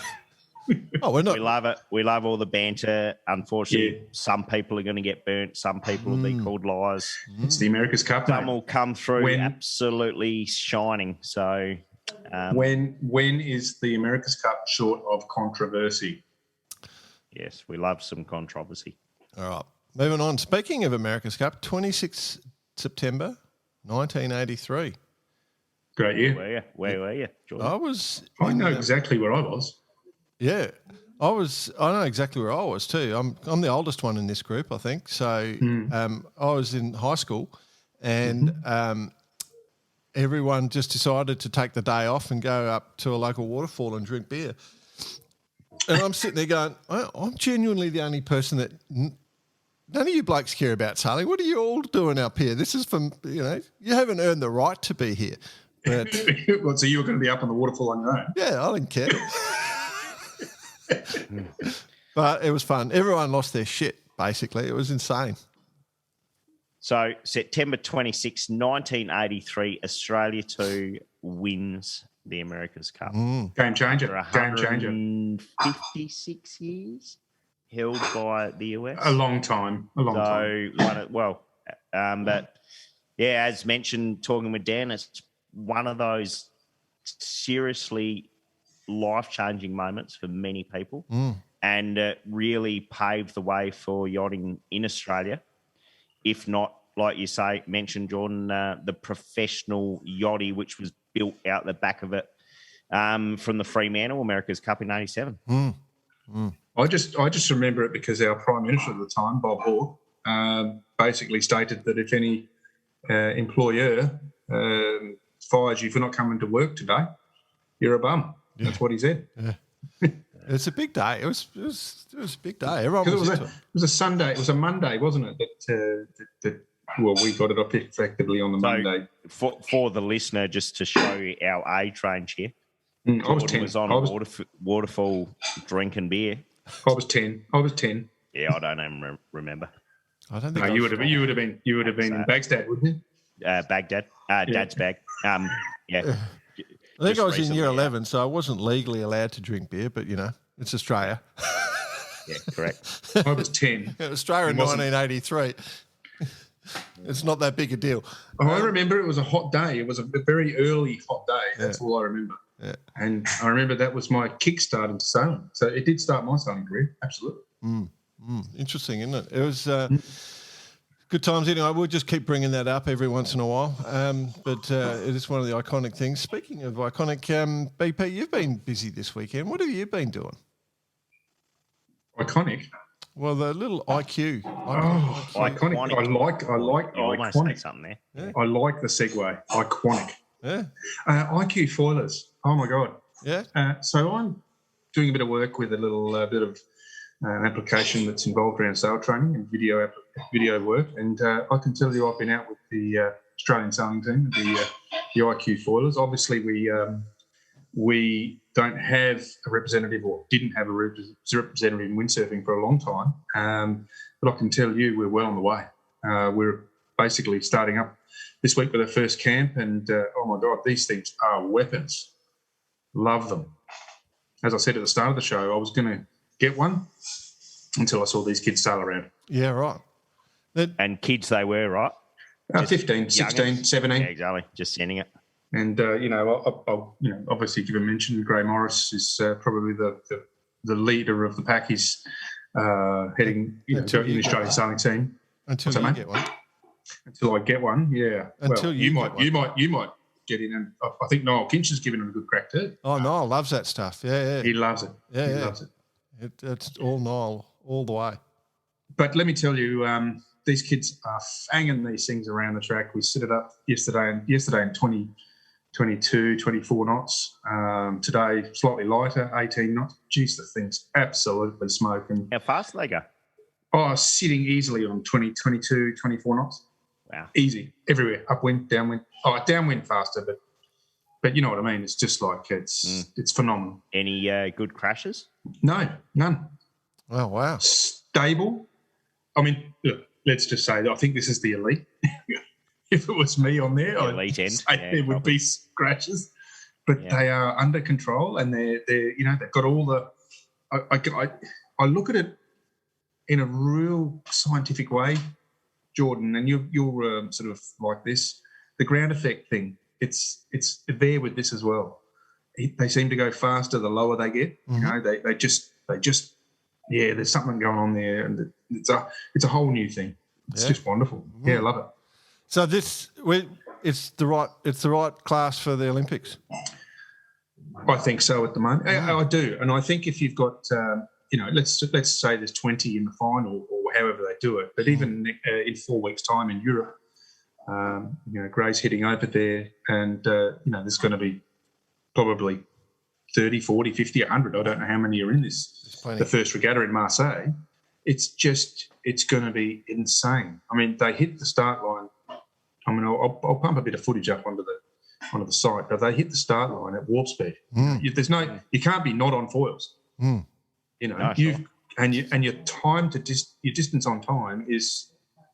Oh, we're not. We love it. We love all the banter. Unfortunately, some people are going to get burnt. Some people will be called liars. It's the America's Cup. Some will come through absolutely shining. So, when is the America's Cup short of controversy? Yes, we love some controversy. All right, moving on. Speaking of America's Cup, 26 September 1983. Great year. Where were you, Jordan? I know exactly where I was. Yeah, I know exactly where I was too. I'm the oldest one in this group, I think. So I was in high school, and everyone just decided to take the day off and go up to a local waterfall and drink beer. And I'm sitting there going, I'm genuinely the only person that none of you blokes care about sailing. What are you all doing up here? This is from, you haven't earned the right to be here. But, so you were going to be up on the waterfall on your own? Yeah, I didn't care. But it was fun. Everyone lost their shit, basically. It was insane. So September 26, 1983, Australia 2 wins the America's Cup. Game changer. 156 years held by the US. A long time. But yeah, as mentioned, talking with Dan, it's one of those seriously life-changing moments for many people, and really paved the way for yachting in Australia. If not, like you mentioned, Jordan, the professional yachty, which was built out the back of it from the Fremantle America's Cup in '87. I just remember it because our Prime Minister at the time, Bob Hawke, basically stated that if any employer fires you for not coming to work today, you're a bum. Yeah. That's what he said. Yeah. It's a big day. It was a big day. Everyone it was a Sunday. It was a Monday, wasn't it? That we got it up effectively on the Monday. For the listener, just to show our age range here, I was 10. Was on waterfall drinking beer. I was 10. Yeah, I don't even remember. I don't think. No, you would have been in Baghdad, wouldn't you? Baghdad. Dad's bag. Yeah. I think I was in year 11, so I wasn't legally allowed to drink beer, but, it's Australia. Yeah, correct. I was 10. Australia in 1983. It's not that big a deal. I remember it was a hot day. It was a very early hot day. That's all I remember. Yeah. And I remember that was my kickstart into sailing. So it did start my sailing career, absolutely. Interesting, isn't it? It was good times anyway. We'll just keep bringing that up every once in a while. But it is one of the iconic things. Speaking of iconic, BP, you've been busy this weekend. What have you been doing? Iconic? Well, the little IQ. Iconic. I like iconic. Something there. Yeah. I like the segue. Iconic. Yeah. IQ foilers. Oh, my God. Yeah. So I'm doing a bit of work with a little bit of an application that's involved around sail training and video work. And I can tell you I've been out with the Australian sailing team, the IQ foilers. Obviously, we don't have a representative or didn't have a representative in windsurfing for a long time. But I can tell you we're well on the way. We're basically starting up this week with our first camp. And, oh, my God, these things are weapons. Love them. As I said at the start of the show, I was going to get one until I saw these kids sail around. Yeah, right. And kids they were, right? 15, 16, 17. Yeah, exactly. Just sending it. And I'll obviously give a mention. Gray Morris is probably the leader of the pack. He's heading to the Australian sailing team. Until you get one. Until I get one, yeah. Until you might get in, and I think Niall Kinch has given him a good crack too. Oh, Niall loves that stuff. Yeah. He loves it. Yeah, he loves it. It's all Niall all the way. But let me tell you, these kids are fanging these things around the track. We set it up yesterday in 20, 22, 24 knots. Today, slightly lighter, 18 knots. Geez, the thing's absolutely smoking. How fast do they go? Oh, sitting easily on 20, 22, 24 knots. Wow. Easy, everywhere, upwind, downwind. Oh, downwind faster, but you know what I mean. It's just like it's phenomenal. Any good crashes? No, none. Oh, wow. Stable. I mean, look, let's just say that I think this is the elite. If it was me on there, elite end, there would be scratches. But they are under control, and they've got all the. I look at it in a real scientific way, Jordan, and you're sort of like this. The ground effect thing, it's there with this as well. They seem to go faster the lower they get. Mm-hmm. You know, they just there's something going on there, and it's a whole new thing. It's just wonderful. Mm-hmm. Yeah, I love it. So it's the right class for the Olympics. I think so at the moment. I do, and I think if you've got let's say there's 20 in the final or however they do it, but even in 4 weeks' time in Europe, Gray's heading over there, and there's going to be probably 30, 40, 50, 100. I don't know how many are in the first regatta in Marseille. It's going to be insane. I mean, they hit the start line. I mean, I'll pump a bit of footage up onto the site, but they hit the start line at warp speed. You can't be not on foils. And your time your distance on time is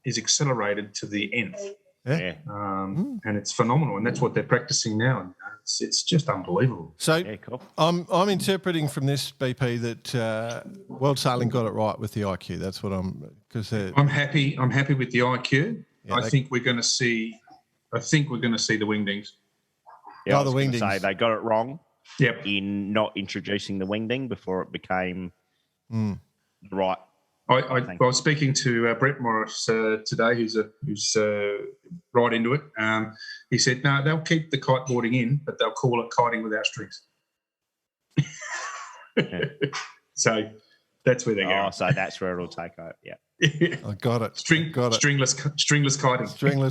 accelerated to the nth. Yeah. And it's phenomenal, and that's what they're practicing now. And it's just unbelievable. So cool. I'm interpreting from this, BP, that World Sailing got it right with the IQ. That's what I'm happy. I'm happy with the IQ. Yeah, I think we're going to see the wingdings. Yeah, I was going to say they got it wrong. Yep. In not introducing the wingding before it became right. I was speaking to Brett Morris today, who's right into it. He said, no, they'll keep the kiteboarding in, but they'll call it kiting without strings. So that's where they're going. Oh, so that's where it'll take over. Yeah. I got it. Stringless kiting. Stringless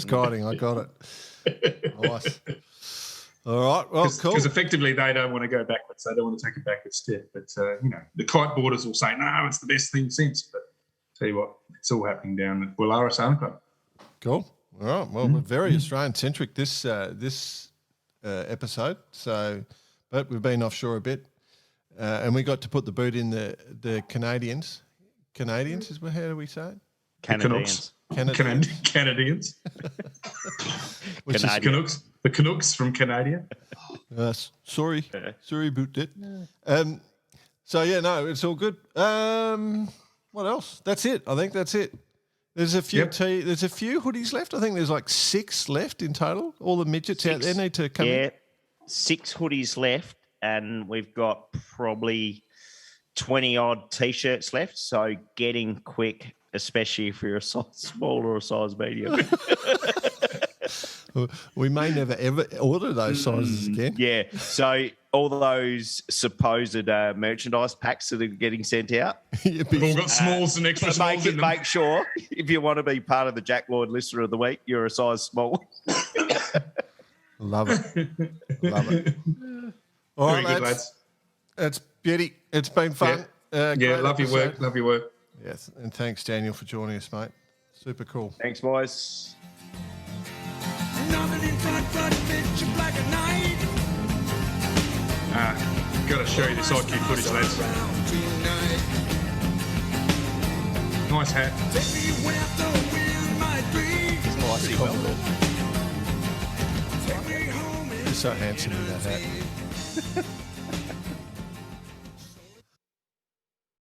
kiting. I got it. Nice. All right. Well, cool. Because effectively they don't want to go backwards. They don't want to take a backward step. But, the kiteboarders will say, no, it's the best thing since. But tell you what, it's all happening down at Willara Sailing Club. Cool. All right. Well, we're very Australian-centric this episode. So, but we've been offshore a bit. And we got to put the boot in the Canadians. Canadians is how do we say it? Canadians. Canadians. Which is Canucks. The Canucks from Canada. Sorry about that. So yeah, no, it's all good. What else? That's it. I think that's it. There's a few there's a few hoodies left. I think there's like 6 left in total. All the midgets out there need to come in. Yeah, 6 hoodies left, and we've got probably 20-odd T-shirts left. So getting quick, especially if you're a size small or a size medium. We may never ever order those sizes again. Yeah. So all those supposed merchandise packs that are getting sent out. We've all got smalls and extra smalls in them. Make sure, if you want to be part of the Jack Lloyd Listener of the Week, you're a size small. Love it. All right, lads. It's beauty. It's been fun. Love your work. Love your work. Yes, and thanks, Daniel, for joining us, mate. Super cool. Thanks, boys. Nothing in front, but bitch, you're black at night. Got to show you this IQ footage, lads. Nice hat. Take me where the wind might be. Spicy well. Take me home. You're so handsome in that hat.